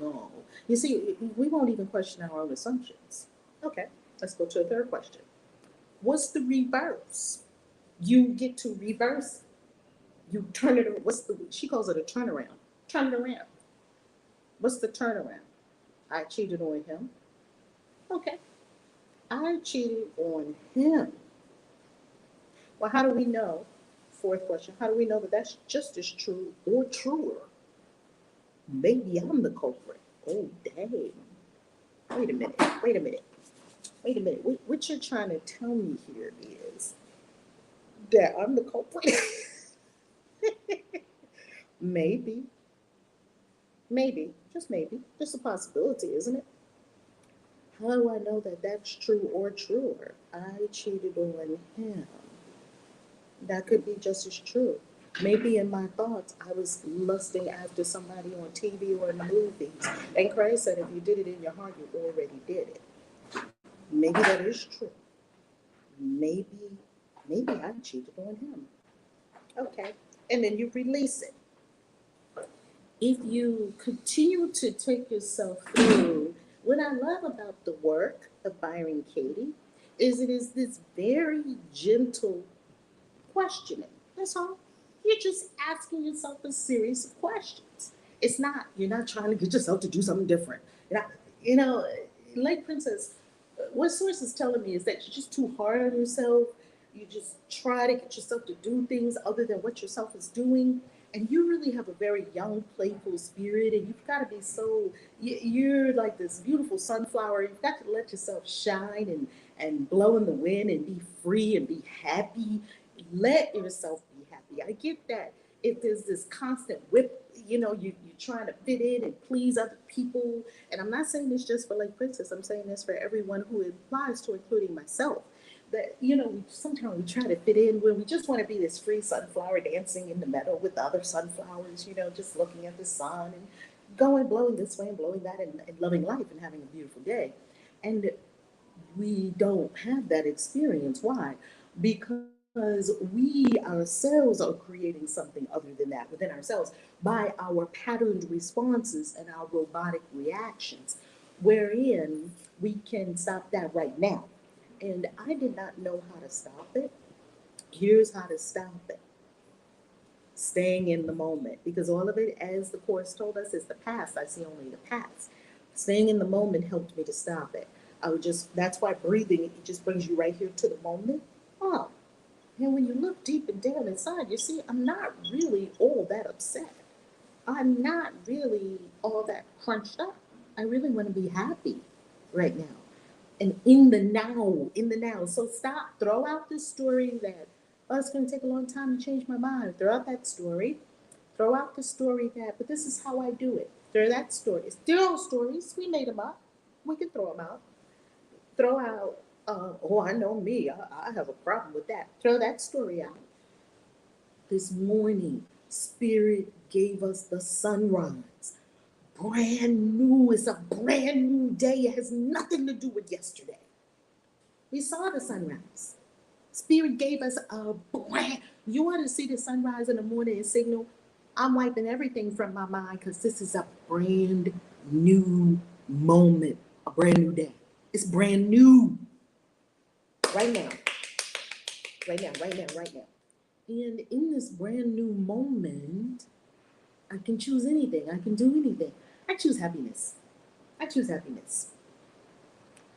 no. You see, we won't even question our own assumptions. Okay, let's go to the third question. What's the reverse? You get to reverse. You turn it. She calls it a turnaround. Turn it around. What's the turnaround? I cheated on him. Okay, I cheated on him. Well, how do we know? fourth question, how do we know that that's just as true or truer? Maybe I'm the culprit. Oh, dang. Wait a minute. Wait a minute. Wait a minute. What you're trying to tell me here is that I'm the culprit? Maybe. Maybe. Just maybe. Just a possibility, isn't it? How do I know that that's true or truer? I cheated on him. That could be just as true. Maybe in my thoughts, I was lusting after somebody on TV or in the movies. And Christ said, if you did it in your heart, you already did it. Maybe that is true. Maybe, maybe I cheated on him. Okay. And then you release it. If you continue to take yourself through, what I love about the work of Byron Katie is it is this very gentle questioning. That's all. You're just asking yourself a series of questions. It's not, you're not trying to get yourself to do something different. You're not, you know, like Princess, what Source is telling me is that you're just too hard on yourself. You just try to get yourself to do things other than what yourself is doing. And you really have a very young, playful spirit, and you've got to be so, you're like this beautiful sunflower. You've got to let yourself shine and blow in the wind and be free and be happy. Let yourself be happy. I get that if there's this constant whip, you're trying to fit in and please other people. And I'm not saying this just for like Princess, I'm saying this for everyone who applies to, including myself. That, sometimes we try to fit in when we just want to be this free sunflower dancing in the meadow with the other sunflowers, just looking at the sun and going, blowing this way and blowing that and loving life and having a beautiful day. And we don't have that experience. Why? Because we ourselves are creating something other than that within ourselves by our patterned responses and our robotic reactions, wherein we can stop that right now. And I did not know how to stop it. Here's how to stop it: staying in the moment, because all of it, as the Course told us, is the past. I see only the past. Staying in the moment helped me to stop it. That's why breathing, it just brings you right here to the moment. Oh, and when you look deep and down inside, you see, I'm not really all that upset. I'm not really all that crunched up. I really want to be happy right now. And in the now, in the now. So stop, throw out this story that, oh, it's going to take a long time to change my mind. Throw out that story. Throw out the story that, but this is how I do it. Throw that story. They're all stories. We made them up. We can throw them out. Throw out, oh, I know me. I have a problem with that. Throw that story out. This morning, Spirit gave us the sunrise. Brand new. It's a brand new day. It has nothing to do with yesterday. We saw the sunrise. Spirit gave us a brand. You want to see the sunrise in the morning and signal? I'm wiping everything from my mind because this is a brand new moment, a brand new day. It's brand new right now, right now, right now, right now. And in this brand new moment, I can choose anything. I can do anything. I choose happiness. I choose happiness.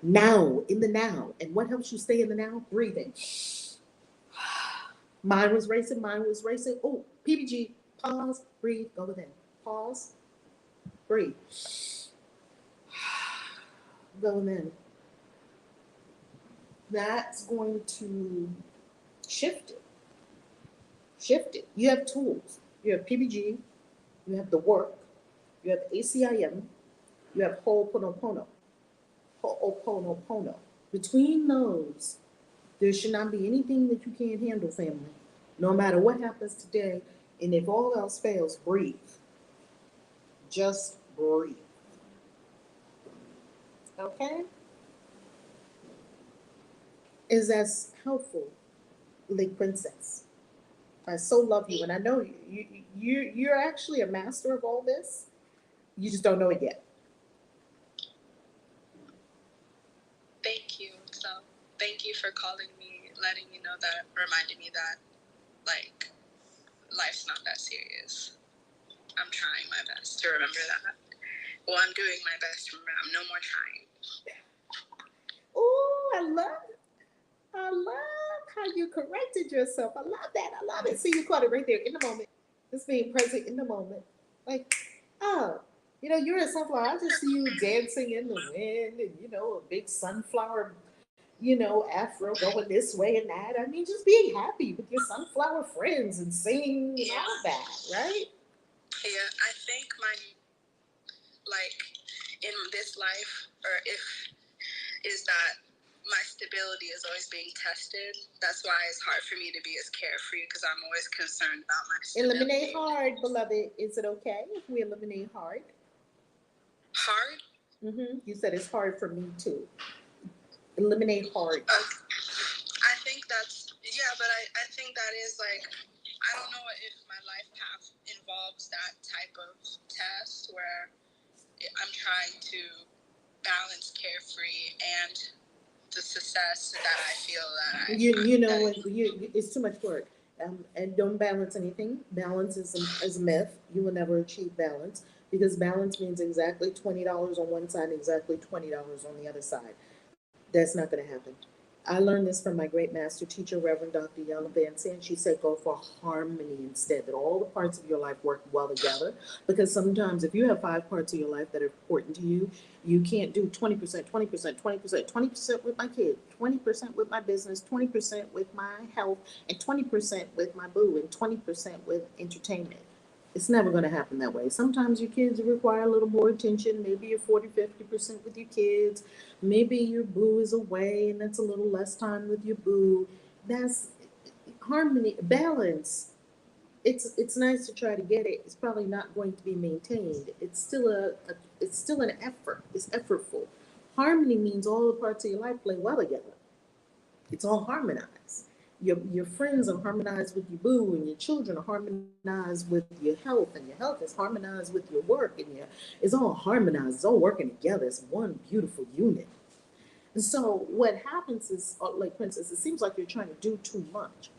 Now, in the now. And what helps you stay in the now? Breathing. Mine was racing, mine was racing. Oh, PBG, pause, breathe, go within. Pause, breathe. Go within. That's going to shift it. Shift it. You have tools. You have PBG, you have the work, you have ACIM, you have Ho'oponopono. Ho'oponopono. Between those, there should not be anything that you can't handle, family. No matter what happens today, and if all else fails, breathe. Just breathe. Okay? Is as helpful, Lake Princess. I so love you, and I know you're actually a master of all this. You just don't know it yet. Thank you. So, thank you for calling me, letting me know that, reminding me that, like, life's not that serious. I'm trying my best to remember that. Well, I'm doing my best to remember. I'm no more trying. Oh, I love it. I love how you corrected yourself. I love that. I love it. See, you caught it right there in the moment. Just being present in the moment. Like, oh, you're a sunflower. I just see you dancing in the wind and, a big sunflower, afro going this way and that. I mean, just being happy with your sunflower friends and singing and all that, right? Yeah, I think like, in this life, or if, is that my stability is always being tested. That's why it's hard for me to be as carefree, because I'm always concerned about my stability. Eliminate hard, beloved. Is it okay if we eliminate hard? Hard? You said it's hard for me too. Eliminate hard. I think that's, yeah, but I think that is like, I don't know if my life path involves that type of test where I'm trying to balance carefree and the success that I feel that it's too much work. And don't balance anything. Balance is a myth. You will never achieve balance because balance means exactly $20 on one side, exactly $20 on the other side. That's not going to happen. I learned this from my great master teacher, Reverend Dr. Young Van Sant. She said, go for harmony instead, that all the parts of your life work well together. Because sometimes if you have 5 parts of your life that are important to you, you can't do 20%, 20%, 20%, 20% with my kids, 20% with my business, 20% with my health, and 20% with my boo, and 20% with entertainment. It's never going to happen that way. Sometimes your kids require a little more attention. Maybe you're 40, 50% with your kids. Maybe your boo is away and that's a little less time with your boo. That's harmony, balance. It's nice to try to get it. It's probably not going to be maintained. It's still it's still an effort. It's effortful. Harmony means all the parts of your life play well together. It's all harmonized. Your friends are harmonized with your boo, and your children are harmonized with your health, and your health is harmonized with your work, and it's all harmonized. It's all working together. It's one beautiful unit. And so what happens is, like Princess, it seems like you're trying to do too much.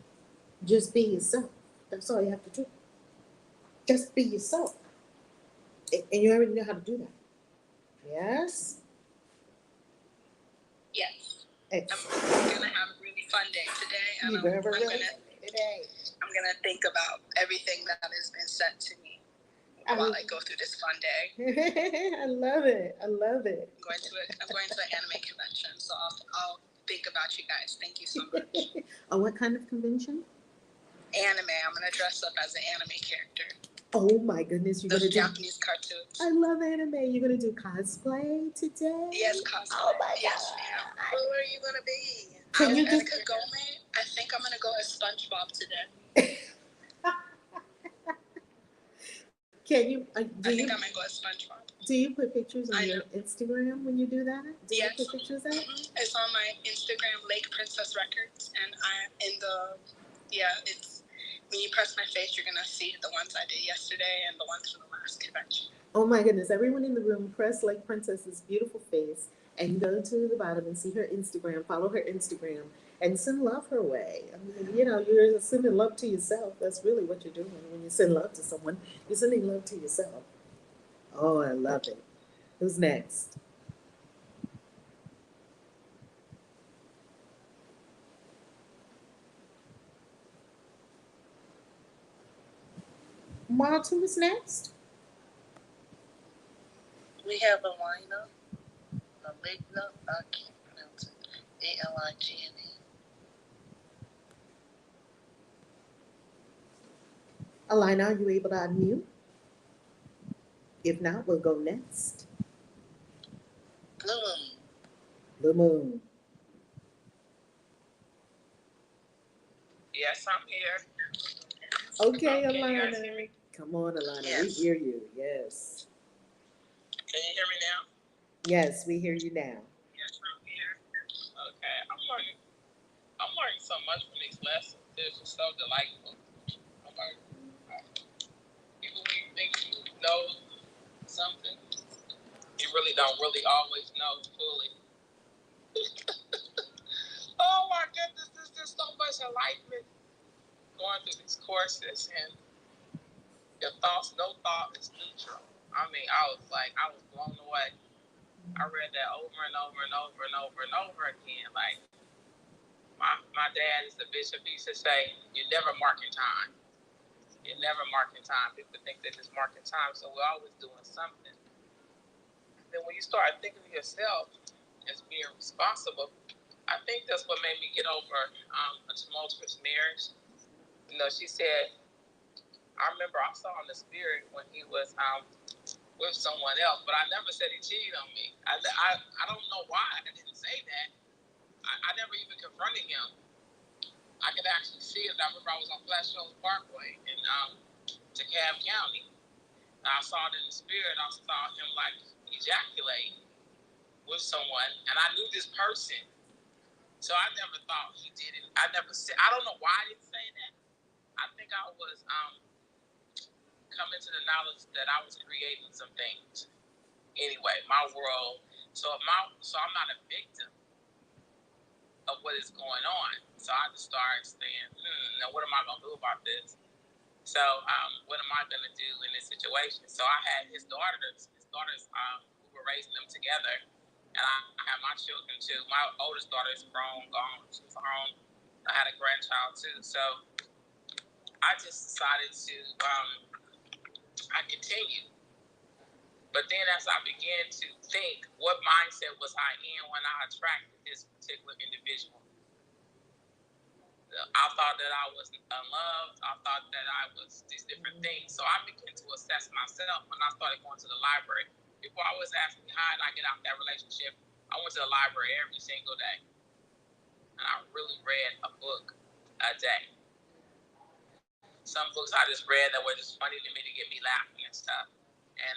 Just be yourself. That's all you have to do. Just be yourself. And you already know how to do that. Yes? Yes. Excellent. I'm gonna have a really fun day today, and You're gonna have a really fun day. I'm gonna think about everything that has been said to me while I go through this fun day. I love it. I love it. I'm going to an anime convention, so I'll think about you guys. Thank you so much. What kind of convention? Anime. I'm gonna dress up as an anime character. Oh my goodness, you're gonna do Japanese cartoons. I love anime. You're gonna do cosplay today? Yes, cosplay. Oh my yes, ma'am. Who are you gonna be? Can you just I think I'm gonna go as SpongeBob today. Can you? I think I might go as SpongeBob. Do you put pictures on your Instagram when you do that? Yes. You put pictures out? It's on my Instagram, Lake Princess Records, and it's when you press my face, you're gonna see the ones I did yesterday and the ones from the last convention. Oh my goodness! Everyone in the room, press Lake Princess's beautiful face and go to the bottom and see her Instagram. Follow her Instagram and send love her way. I mean, you're sending love to yourself. That's really what you're doing when you send love to someone. You're sending love to yourself. Oh, I love it. Who's next? Martin was next. We have Alina, I can't pronounce it, Aligna. Alina, are you able to unmute? If not, we'll go next. Blue Moon. Blue Moon. Yes, I'm here. Okay, Alina. Come on, Alina. Yes. We hear you. Yes. Can you hear me now? Yes, we hear you now. Yes, I'm here. Okay, I'm learning so much from these lessons. It's just so delightful. I'm learning. Even when you think you know something, you really don't always know fully. Oh my goodness, there's just so much enlightenment going through these courses, and your thoughts, no thought is neutral. I mean, I was blown away. I read that over and over and over and over and over again. Like, My dad is the bishop. He used to say, "You're never marking time. You're never marking time." People think they're just marking time, so we're always doing something. Then when you start thinking of yourself as being responsible, I think that's what made me get over a tumultuous marriage. She said, I remember I saw in the spirit when he was with someone else, but I never said he cheated on me. I don't know why I didn't say that. I never even confronted him. I could actually see it. I remember I was on Flash Hills Parkway in DeKalb County. And I saw it in the spirit. I saw him like ejaculate with someone, and I knew this person. So I never thought he did it. I never said. I don't know why I didn't say that. I think I was coming to the knowledge that I was creating some things. Anyway, my world. So I'm not a victim of what is going on. So I just started saying, now what am I gonna do about this? So what am I gonna do in this situation? So I had his daughters. We were raising them together, and I had my children too. My oldest daughter is grown, gone. She's home. I had a grandchild too. So I just decided to I continued. But then as I began to think, what mindset was I in when I attracted this particular individual? I thought that I was unloved. I thought that I was these different things. So I began to assess myself when I started going to the library. Before I was asking how did I get out that relationship, I went to the library every single day. And I really read a book a day. Some books I just read that were just funny to me to get me laughing and stuff. And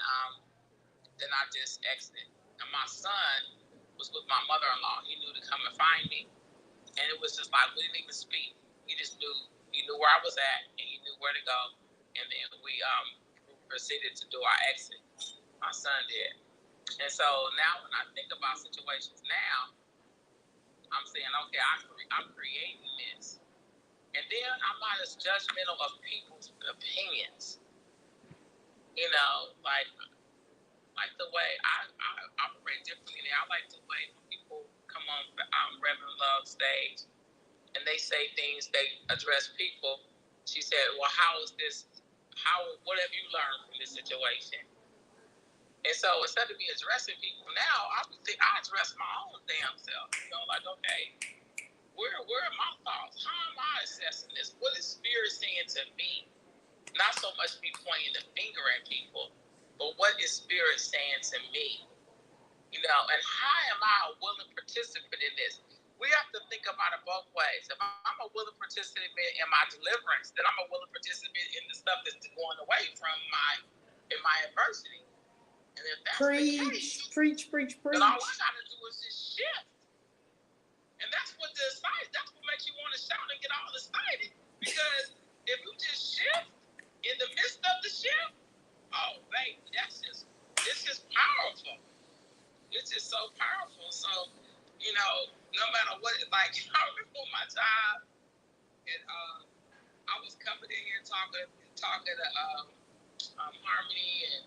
then I just exited. And my son was with my mother-in-law. He knew to come and find me. And it was just like, we didn't even speak. He knew where I was at, and he knew where to go. And then we proceeded to do our exit. My son did. And so now when I think about situations now, I'm saying, okay, I'm creating this. And then I'm not as judgmental of people's opinions. Like the way I operate differently. I like the way when people come on Reverend Love stage and they say things, they address people. She said, well, what have you learned from this situation? And so instead of me addressing people now, I address my own damn self. Like, okay, where are my thoughts? How am I assessing this? What is spirit saying to me? Not so much me pointing the finger at people, but what is spirit saying to me? And how am I a willing participant in this? We have to think about it both ways. If I'm a willing participant in my deliverance, then I'm a willing participant in the stuff that's going away from my adversity. And if that's the case, preach. then all I gotta do is just shift. And that's what makes you want to shout and get all excited. Because if you just shift in the midst of the shift, oh baby, it's just powerful. It's just so powerful. So, no matter what it's like, I remember my job, and I was coming in here talking to Harmony, and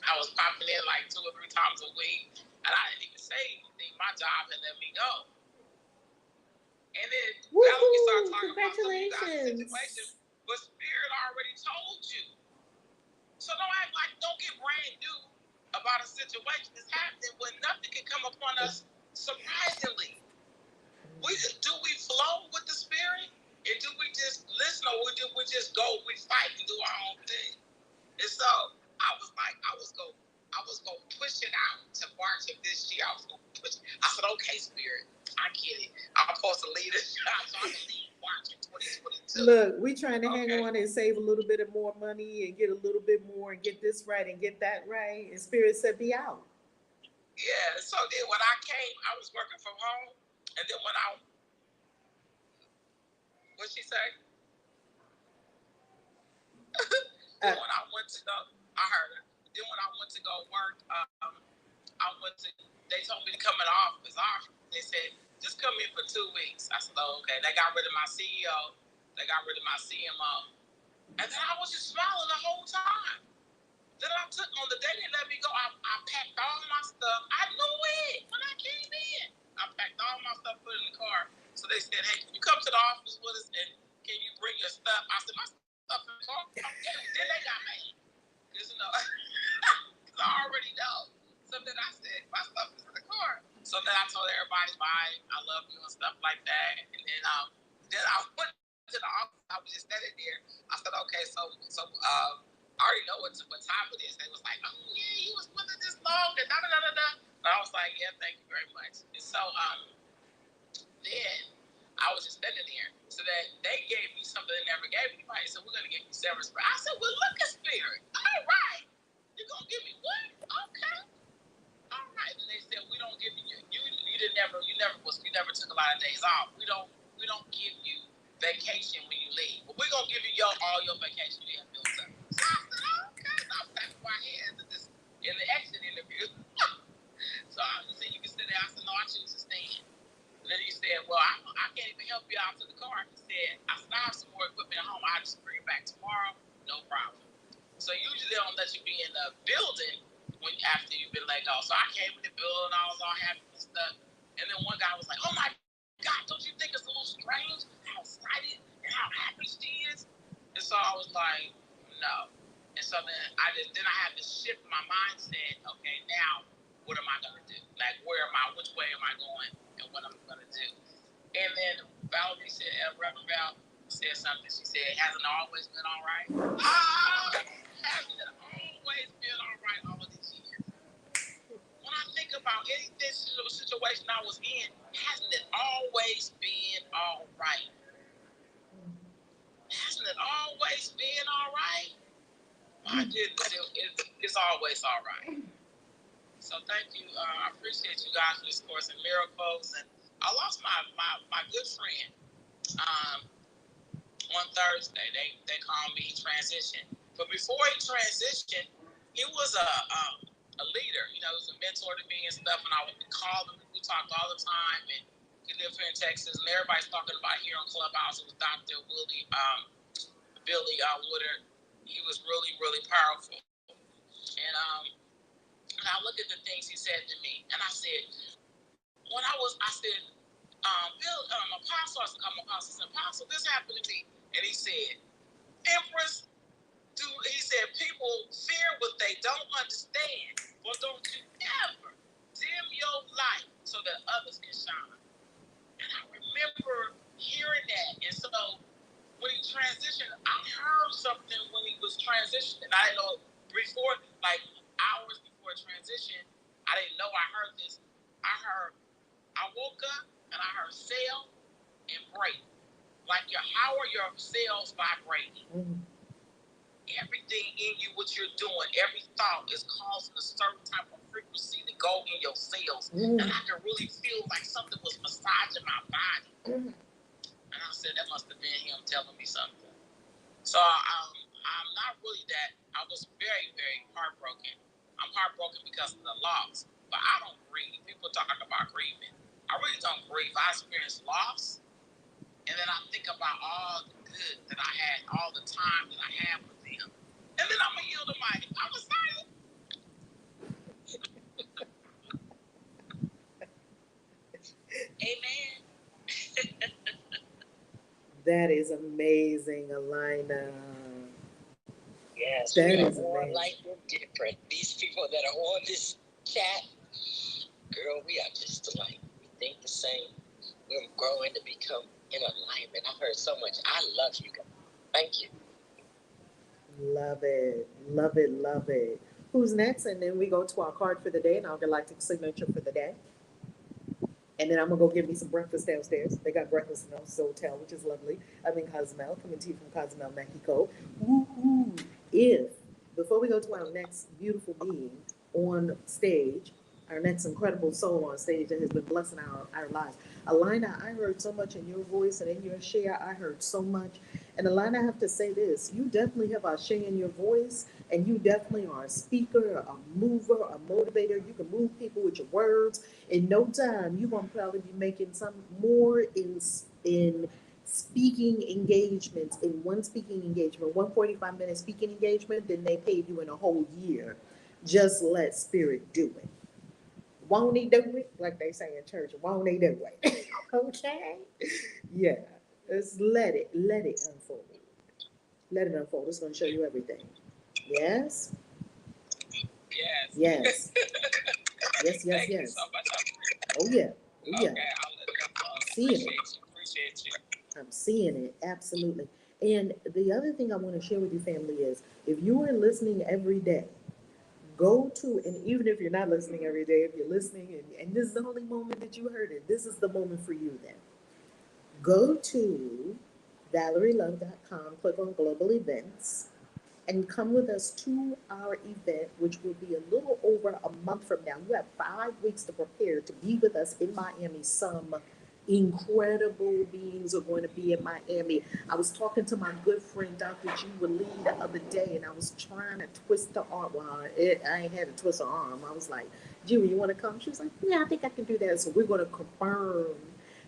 I was popping in like 2 or 3 times a week, and I didn't even say anything. My job had let me go. And then now we start talking about some of you guys' situation, but Spirit already told you. So don't get brand new about a situation that's happening when nothing can come upon us surprisingly. Do we flow with the Spirit? And do we just listen, or do we just go, we fight and do our own thing? And so I was going to push it out to March of this year. I was going to push it. I said, okay, Spirit, I get it. I'm supposed to lead this job, so I can lead March in 2022. Look, we trying to hang on and save a little bit of more money and get a little bit more and get this right and get that right. And Spirit said, be out. Yeah, so then when I came, I was working from home. And then what'd she say? Then when I went to go, I heard her. Then when I went to go work, they told me to come in the office. They said, just come in for 2 weeks. I said, oh, okay. They got rid of my CEO. They got rid of my CMO. And then I was just smiling the whole time. Then I took, on the day they let me go, I packed all my stuff. I knew it when I came in. I packed all my stuff, put it in the car. So they everybody bye, I love you and stuff like that. And then I went to the office. I was just standing there. I said, okay, so I already know what time it is. They was like, oh yeah, you was with it this long and da da da da da. And I was like, yeah, thank you very much. And so then I was just standing there. So that they gave me something they never gave anybody. So we're gonna give you severance. But I said, well, look at spirit. All right, you're gonna give me what? Okay. All right. And they said, we don't give you you never took a lot of days off. We don't give you vacation when you leave. But we're gonna give you all your vacation you have built up. So I said, okay. So I'm clapping my hands in the exit interview. So he said, you can sit there. I said, no, I choose to stand. And then he said, well, I can't even help you out to the car. He said, I have some more equipment at home. I'll just bring it back tomorrow. No problem. So usually they don't let you be in the building after you've been let go. So I came in the building, I was all happy and stuff. And then one guy was like, oh my God, don't you think it's a little strange how excited and how happy she is? And so I was like, no. And so then I had to shift my mindset. Okay, now what am I gonna do? Like, which way am I going and what am I gonna do? And then Valerie said, Reverend Val said something. She said, hasn't always been all right? Hasn't it always been all right all of these years? When I think about any situation I was in, hasn't it always been all right? Hasn't it always been all right? My goodness, it's always all right. So thank you. I appreciate you guys for this Course in Miracles. And I lost my good friend on Thursday. They called me, he transitioned. But before he transitioned, he was a leader. You know, he was a mentor to me and stuff. And I would call him. We talked all the time. And he lived here in Texas. And everybody's talking about here on Clubhouse. It was Dr. Billy Woodard. He was really, really powerful. And I look at the things he said to me, and I said, Bill, Apostle, Apostle, this happened to me. And he said, Empress, he said, people fear what they don't understand. Well, don't you ever dim your light so that others can shine. And I remember hearing that. And so when he transitioned, I heard something when he was transitioning. I didn't know before, like hours before transition, I didn't know I heard this. I woke up and I heard cell and break. Like how are your cells vibrating? Mm-hmm. Everything in you, what you're doing, every thought is causing a certain type of frequency to go in your cells. Mm-hmm. And I could really feel like something was massaging my body. Mm-hmm. And I said, that must have been him telling me something. So I'm not really that. I was very, very heartbroken. I'm heartbroken because of the loss, but I don't grieve. People talk about grieving. I really don't grieve. I experience loss, and then I think about all the good that I had, all the time that I had with them. And then I'm going to yield the mic. I'm silent. Amen. That is amazing, Alina. Yes, that we are more alike than different. These people that are on this chat, girl, we are just alike. We think the same. We're growing to become in alignment. I heard so much. I love you guys. Thank you. Love it. Love it. Love it. Who's next? And then we go to our card for the day and our galactic signature for the day. And then I'm going to go get me some breakfast downstairs. They got breakfast in the hotel, which is lovely. I'm in Cozumel, coming to you from Cozumel, Mexico. Woo-hoo. Before we go to our next beautiful being on stage, our next incredible soul on stage that has been blessing our lives. Alina, I heard so much in your voice and in your share. I heard so much. And Alina, I have to say this. You definitely have a share in your voice, and you definitely are a speaker, a mover, a motivator. You can move people with your words. In no time, you're going to probably be making some more in speaking engagements, in one speaking engagement, 145-minute speaking engagement, than they paid you in a whole year. Just let spirit do it. Won't he do it? Like they say in church, won't he do it? Okay? Yeah. Just let it unfold. Let it unfold. It's going to show you everything. Yes? Yes. Yes. Yes. Thank you so much. Oh, yeah. Yeah. Okay, I'm seeing it. Appreciate you. I'm seeing it, absolutely. And the other thing I want to share with you, family, is if you are listening every day, go to, and even if you're not listening every day, if you're listening and this is the only moment that you heard it, this is the moment for you then. Go to valerielove.com, click on global events, and come with us to our event, which will be a little over a month from now. You have 5 weeks to prepare to be with us in Miami. Some incredible beings are going to be in Miami. I was talking to my good friend, Dr. G. Lee, the other day, and I was trying to twist her arm. Well, I ain't had to twist her arm. I was like, G, you want to come? She was like, yeah, I think I can do that. So we're going to confirm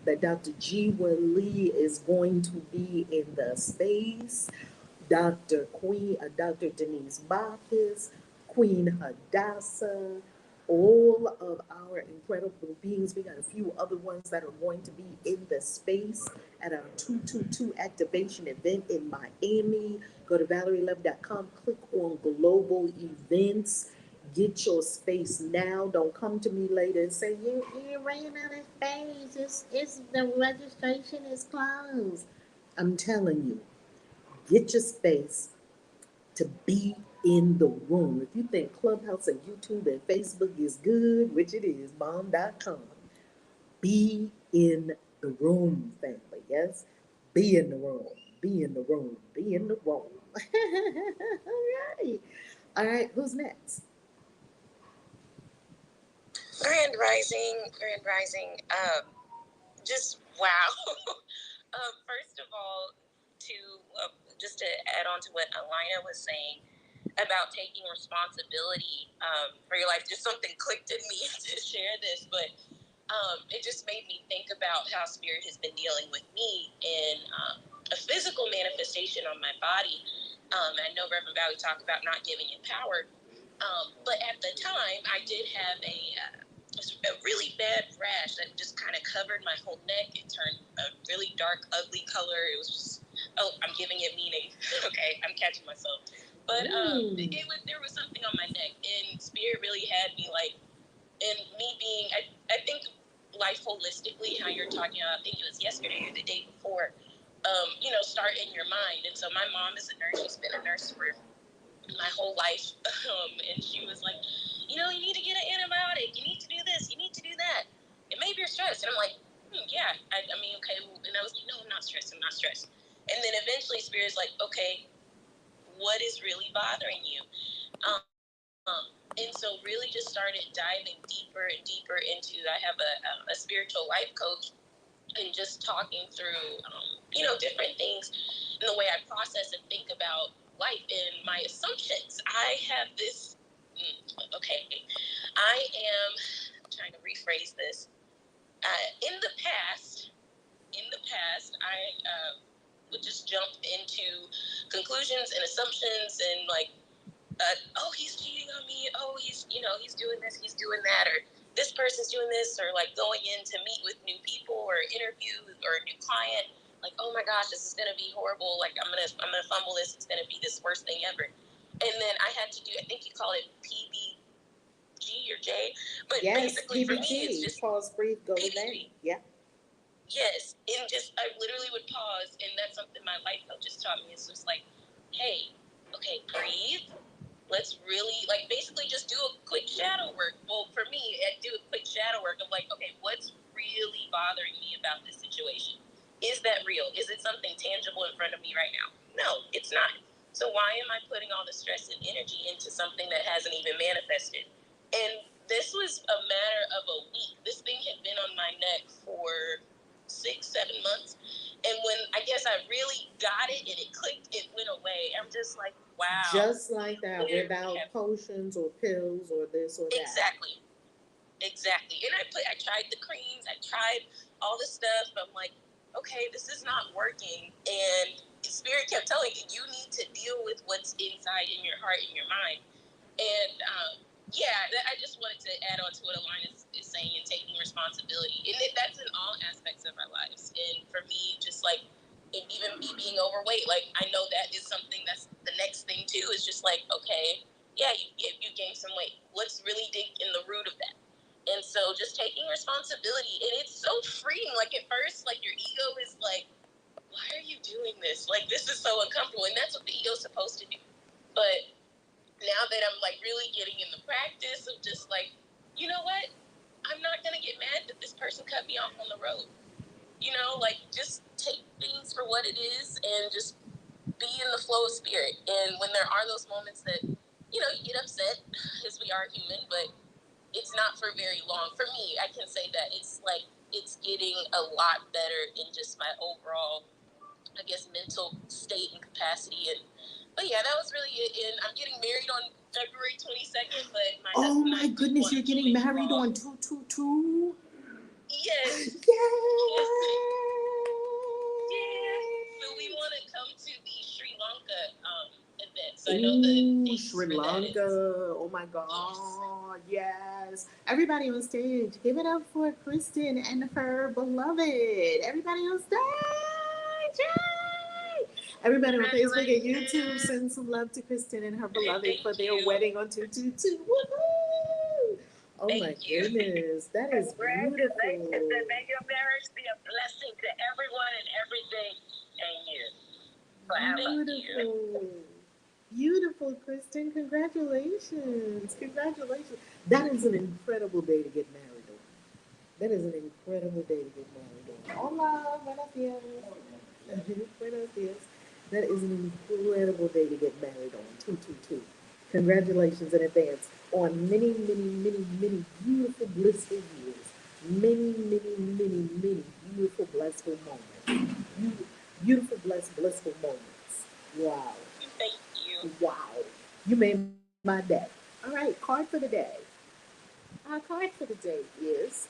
that Dr. G. Lee is going to be in the space. Dr. Denise Bacchus, Queen Hadassah, all of our incredible beings. We got a few other ones that are going to be in the space at our 222 activation event in Miami. Go to valerielove.com, click on global events. Get your space now. Don't come to me later and say, you ran out of space. The registration is closed. I'm telling you, get your space to be in the room. If you think Clubhouse and YouTube and Facebook is good, which it is, bomb.com, be in the room, family. Yes? Be in the room. Be in the room. Be in the room. All right. All right. Who's next? Grand Rising, Grand Rising. Just wow. First of all, to just to add on to what Alina was saying about taking responsibility for your life, just something clicked in me to share this, but it just made me think about how Spirit has been dealing with me in a physical manifestation on my body. I know Reverend Valley talked about not giving it power, but at the time, I did have a really bad rash that just kind of covered my whole neck. It turned a really dark, ugly color. It was just, I'm giving it meaning. Okay, I'm catching myself. But there was something on my neck, and Spirit really had me like, and me being, I think life holistically, how you're talking about, I think it was yesterday or the day before, start in your mind. And so my mom is a nurse. She's been a nurse for my whole life. And she was like, you need to get an antibiotic. You need to do this. You need to do that. And maybe you're stressed. And I'm like, yeah. I mean, okay. And I was like, no, I'm not stressed. I'm not stressed. And then eventually Spirit's like, okay, what is really bothering you? And so really just started diving deeper and deeper into, I have a spiritual life coach, and just talking through, different things and the way I process and think about life and my assumptions. I have this, I'm trying to rephrase this. In the past, I would just jump into conclusions and assumptions and like, he's cheating on me. Oh, he's doing this, he's doing that, or this person's doing this, or like going in to meet with new people or interview or a new client. Like, oh my gosh, this is gonna be horrible. Like, I'm gonna fumble this. It's gonna be this worst thing ever. And then I had to do, I think you call it PBG or J, but yes, basically PBG, for me, it's just pause, breathe, go with that. Yeah. Yes, and just I literally would pause, and that's something my life coach just taught me. It's just like, hey, okay, breathe. Let's really, like, basically just do a quick shadow work. Well, for me, I do a quick shadow work of like, okay, what's really bothering me about this situation? Is that real? Is it something tangible in front of me right now? No, it's not. So why am I putting all the stress and energy into something that hasn't even manifested? And this was a matter of a week. This thing had been on my neck for 6-7 months. And when I guess I really got it and it clicked, it went away. I'm just like, wow. Just like that, without potions or pills or this or that. Exactly. And I tried the creams, I tried all this stuff, but I'm like, okay, this is not working. And Spirit kept telling me, you need to deal with what's inside in your heart and your mind. And I just wanted to add on to what Alina is saying and taking responsibility. And that's in all aspects of our lives. And for me, just like, and even me being overweight, like, I know that is something that's the next thing too, is just like, okay, yeah, you gained some weight. Let's really dig in the root of that. And so just taking responsibility responsibility, and it's so freeing. Like at first, like your ego is like, why are you doing this? Like this is so uncomfortable, and that's what the ego's supposed to do. But now that I'm like really getting in the practice of just like, you know what? I'm not gonna get mad that this person cut me off on the road. You know, like just take things for what it is and just be in the flow of spirit. And when there are those moments that, you know, you get upset, because we are human, but it's not for very long. For me, I can say that it's like it's getting a lot better in just my overall, I guess, mental state and capacity. But yeah, that was really it. And I'm getting married on February 22nd, but my Oh husband my goodness, you're getting married on 222? Yes. Yes. Yeah. So we want to come to the Sri Lanka event. So I know the dates Sri Lanka. Oh my God. Yes. Everybody on stage, give it up for Kristen and her beloved. Everybody on stage. Yay! Everybody on Facebook and YouTube, send some love to Kristen and her beloved for their wedding on 222. Woohoo! Oh my goodness, that is beautiful. And may your marriage be a blessing to everyone and everything and you. Beautiful. Beautiful, Kristen. Congratulations. Congratulations. That is an incredible day to get married on. That is an incredible day to get married on. Hola, buenos dias. Buenos dias. That is an incredible day to get married on. 222. Congratulations in advance on many, many, many, many beautiful, blissful years. Many, many, many, many beautiful, blissful moments. Beautiful, blessed, blissful moments. Wow. Thank you. Wow. You made my day. All right, card for the day. Our card for the day is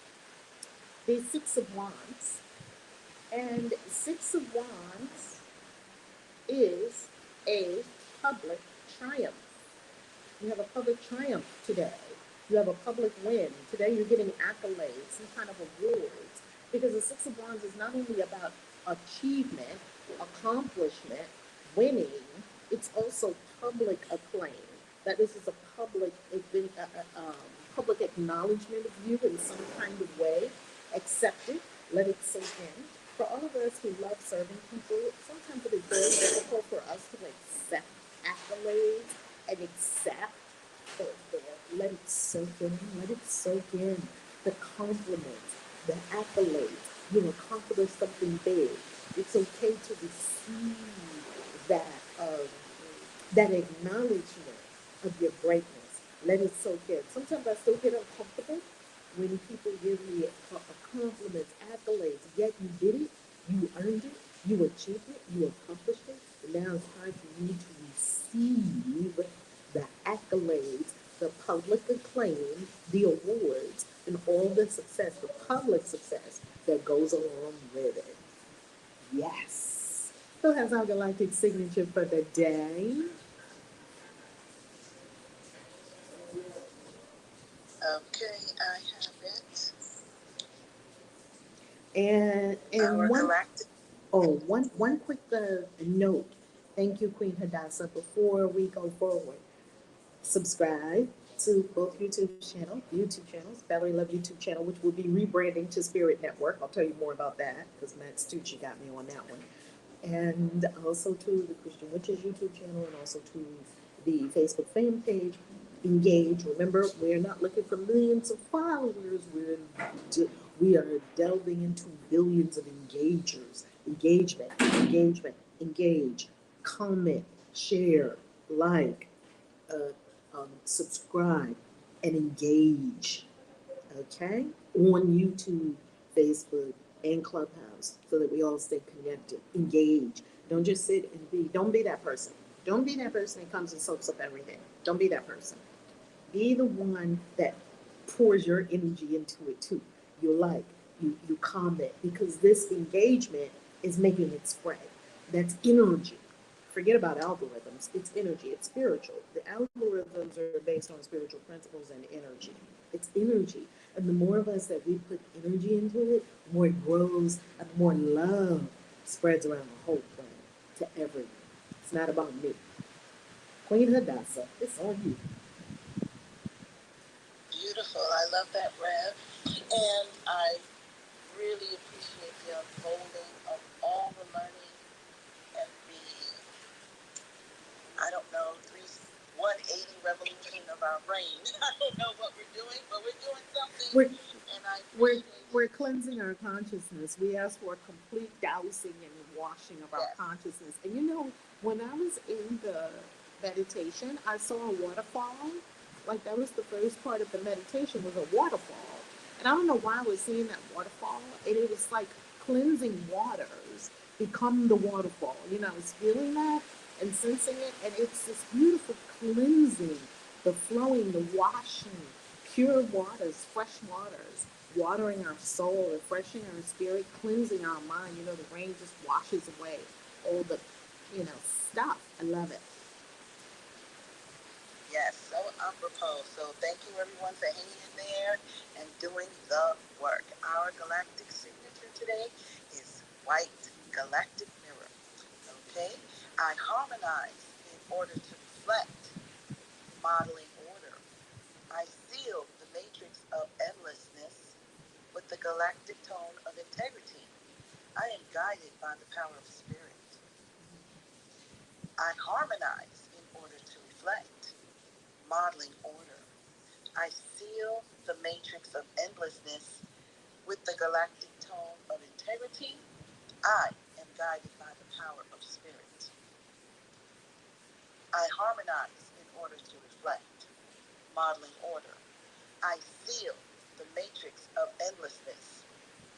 the Six of Wands. And Six of Wands is a public triumph. You have a public triumph today. You have a public win. Today you're getting accolades, some kind of awards. Because the Six of Wands is not only about achievement, accomplishment, winning, it's also public acclaim. That this is a public acknowledgement of you in some kind of way. Accept it, let it sink in. For all of us who love serving people, sometimes it is very difficult for us to accept accolades and accept let it soak in, let it soak in. The compliments, the accolades, you accomplished something big. It's okay to receive that that acknowledgement of your greatness. Let it soak in. Sometimes I still get uncomfortable when people give me compliments, accolades. Yet you did it, you earned it, you achieved it, you accomplished it. And now it's time for you to receive the accolades, the public acclaim, the awards, and all the success, the public success that goes along with it. Yes. Who has our galactic signature for the day? Okay, I have it. And Our one galactic. one quick note. Thank you, Queen Hadassah. Before we go forward, subscribe to both YouTube channels, Valerie Love YouTube channel, which will be rebranding to Spirit Network. I'll tell you more about that because Matt Stucci got me on that one. And also to the Christian Witches YouTube channel and also to the Facebook fan page. Engage. Remember, we're not looking for millions of followers. We are delving into billions of engagers. Engage, comment, share, like, subscribe, and engage. Okay? On YouTube, Facebook, and Clubhouse so that we all stay connected. Engage. Don't just sit and don't be that person. Don't be that person that comes and soaks up everything. Don't be that person. Be the one that pours your energy into it too. You like, you comment, because this engagement is making it spread. That's energy. Forget about algorithms. It's energy. It's spiritual. The algorithms are based on spiritual principles and energy. It's energy. And the more of us that we put energy into it, the more it grows and the more love spreads around the whole planet to everyone. It's not about me. Queen Hadassah, it's on you. Beautiful. I love that, Rev. And I really appreciate the unfolding of all the learning and the, I don't know, 180 revolution of our brain. I don't know what we're doing, but we're doing something. We're cleansing our consciousness. We ask for a complete dousing and washing of our consciousness. And you know, when I was in the meditation, I saw a waterfall. Like that was the first part of the meditation was a waterfall. And I don't know why I was seeing that waterfall. And it was like cleansing waters become the waterfall. You know, I was feeling that and sensing it. And it's this beautiful cleansing, the flowing, the washing, pure waters, fresh waters, watering our soul, refreshing our spirit, cleansing our mind. You know, the rain just washes away all the, stuff. I love it. Yes, so apropos. So thank you everyone for hanging in there and doing the work. Our galactic signature today is white galactic mirror. Okay? I harmonize in order to reflect modeling order. I seal the matrix of endlessness with the galactic tone of integrity. I am guided by the power of spirit. I harmonize in order to reflect modeling order. I seal the matrix of endlessness with the galactic tone of integrity. I am guided by the power of spirit. I harmonize in order to reflect modeling order. I seal the matrix of endlessness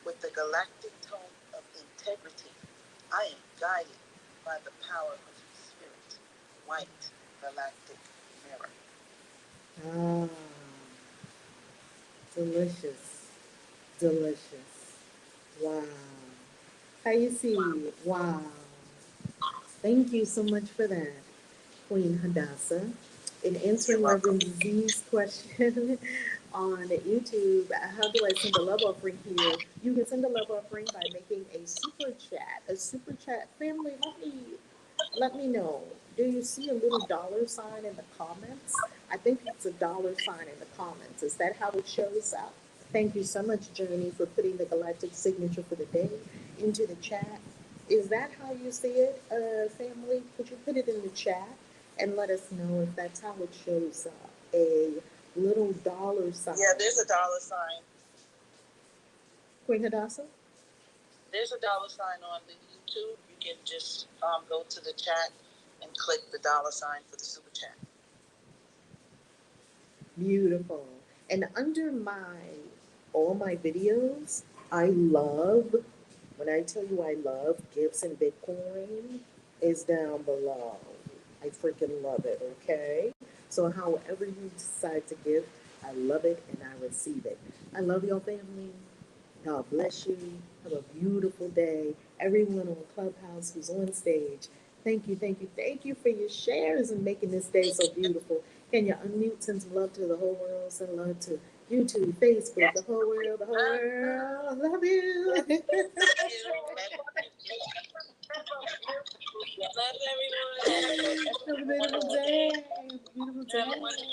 with the galactic tone of integrity. I am guided by the power of spirit. White galactic mirror. Ah, delicious. Delicious. Wow. How you see? Wow. Thank you so much for that, Queen Hadassah. In answering Reverend Z's question on YouTube, how do I send a love offering here? You can send a love offering by making a super chat. A super chat, family, let me know. Do you see a little dollar sign in the comments? I think it's a dollar sign in the comments. Is that how it shows up? Thank you so much, Journey, for putting the galactic signature for the day into the chat. Is that how you see it, family? Could you put it in the chat and let us know if that's how it shows up? A little dollar sign. Yeah, there's a dollar sign. Queen Hadassah? There's a dollar sign on the YouTube. You can just go to the chat and click the dollar sign for the super chat. Beautiful. And under all my videos, I love, when I tell you I love gifts and Bitcoin, is down below. I freaking love it, okay? So however you decide to give, I love it and I receive it. I love your family. God bless you. Have a beautiful day. Everyone on Clubhouse who's on stage, thank you, thank you, thank you for your shares and making this day so beautiful. Can you unmute, send some love to the whole world, send love to YouTube, Facebook, the whole world, the whole world. Love you. Love everyone. Have a beautiful day. Beautiful day.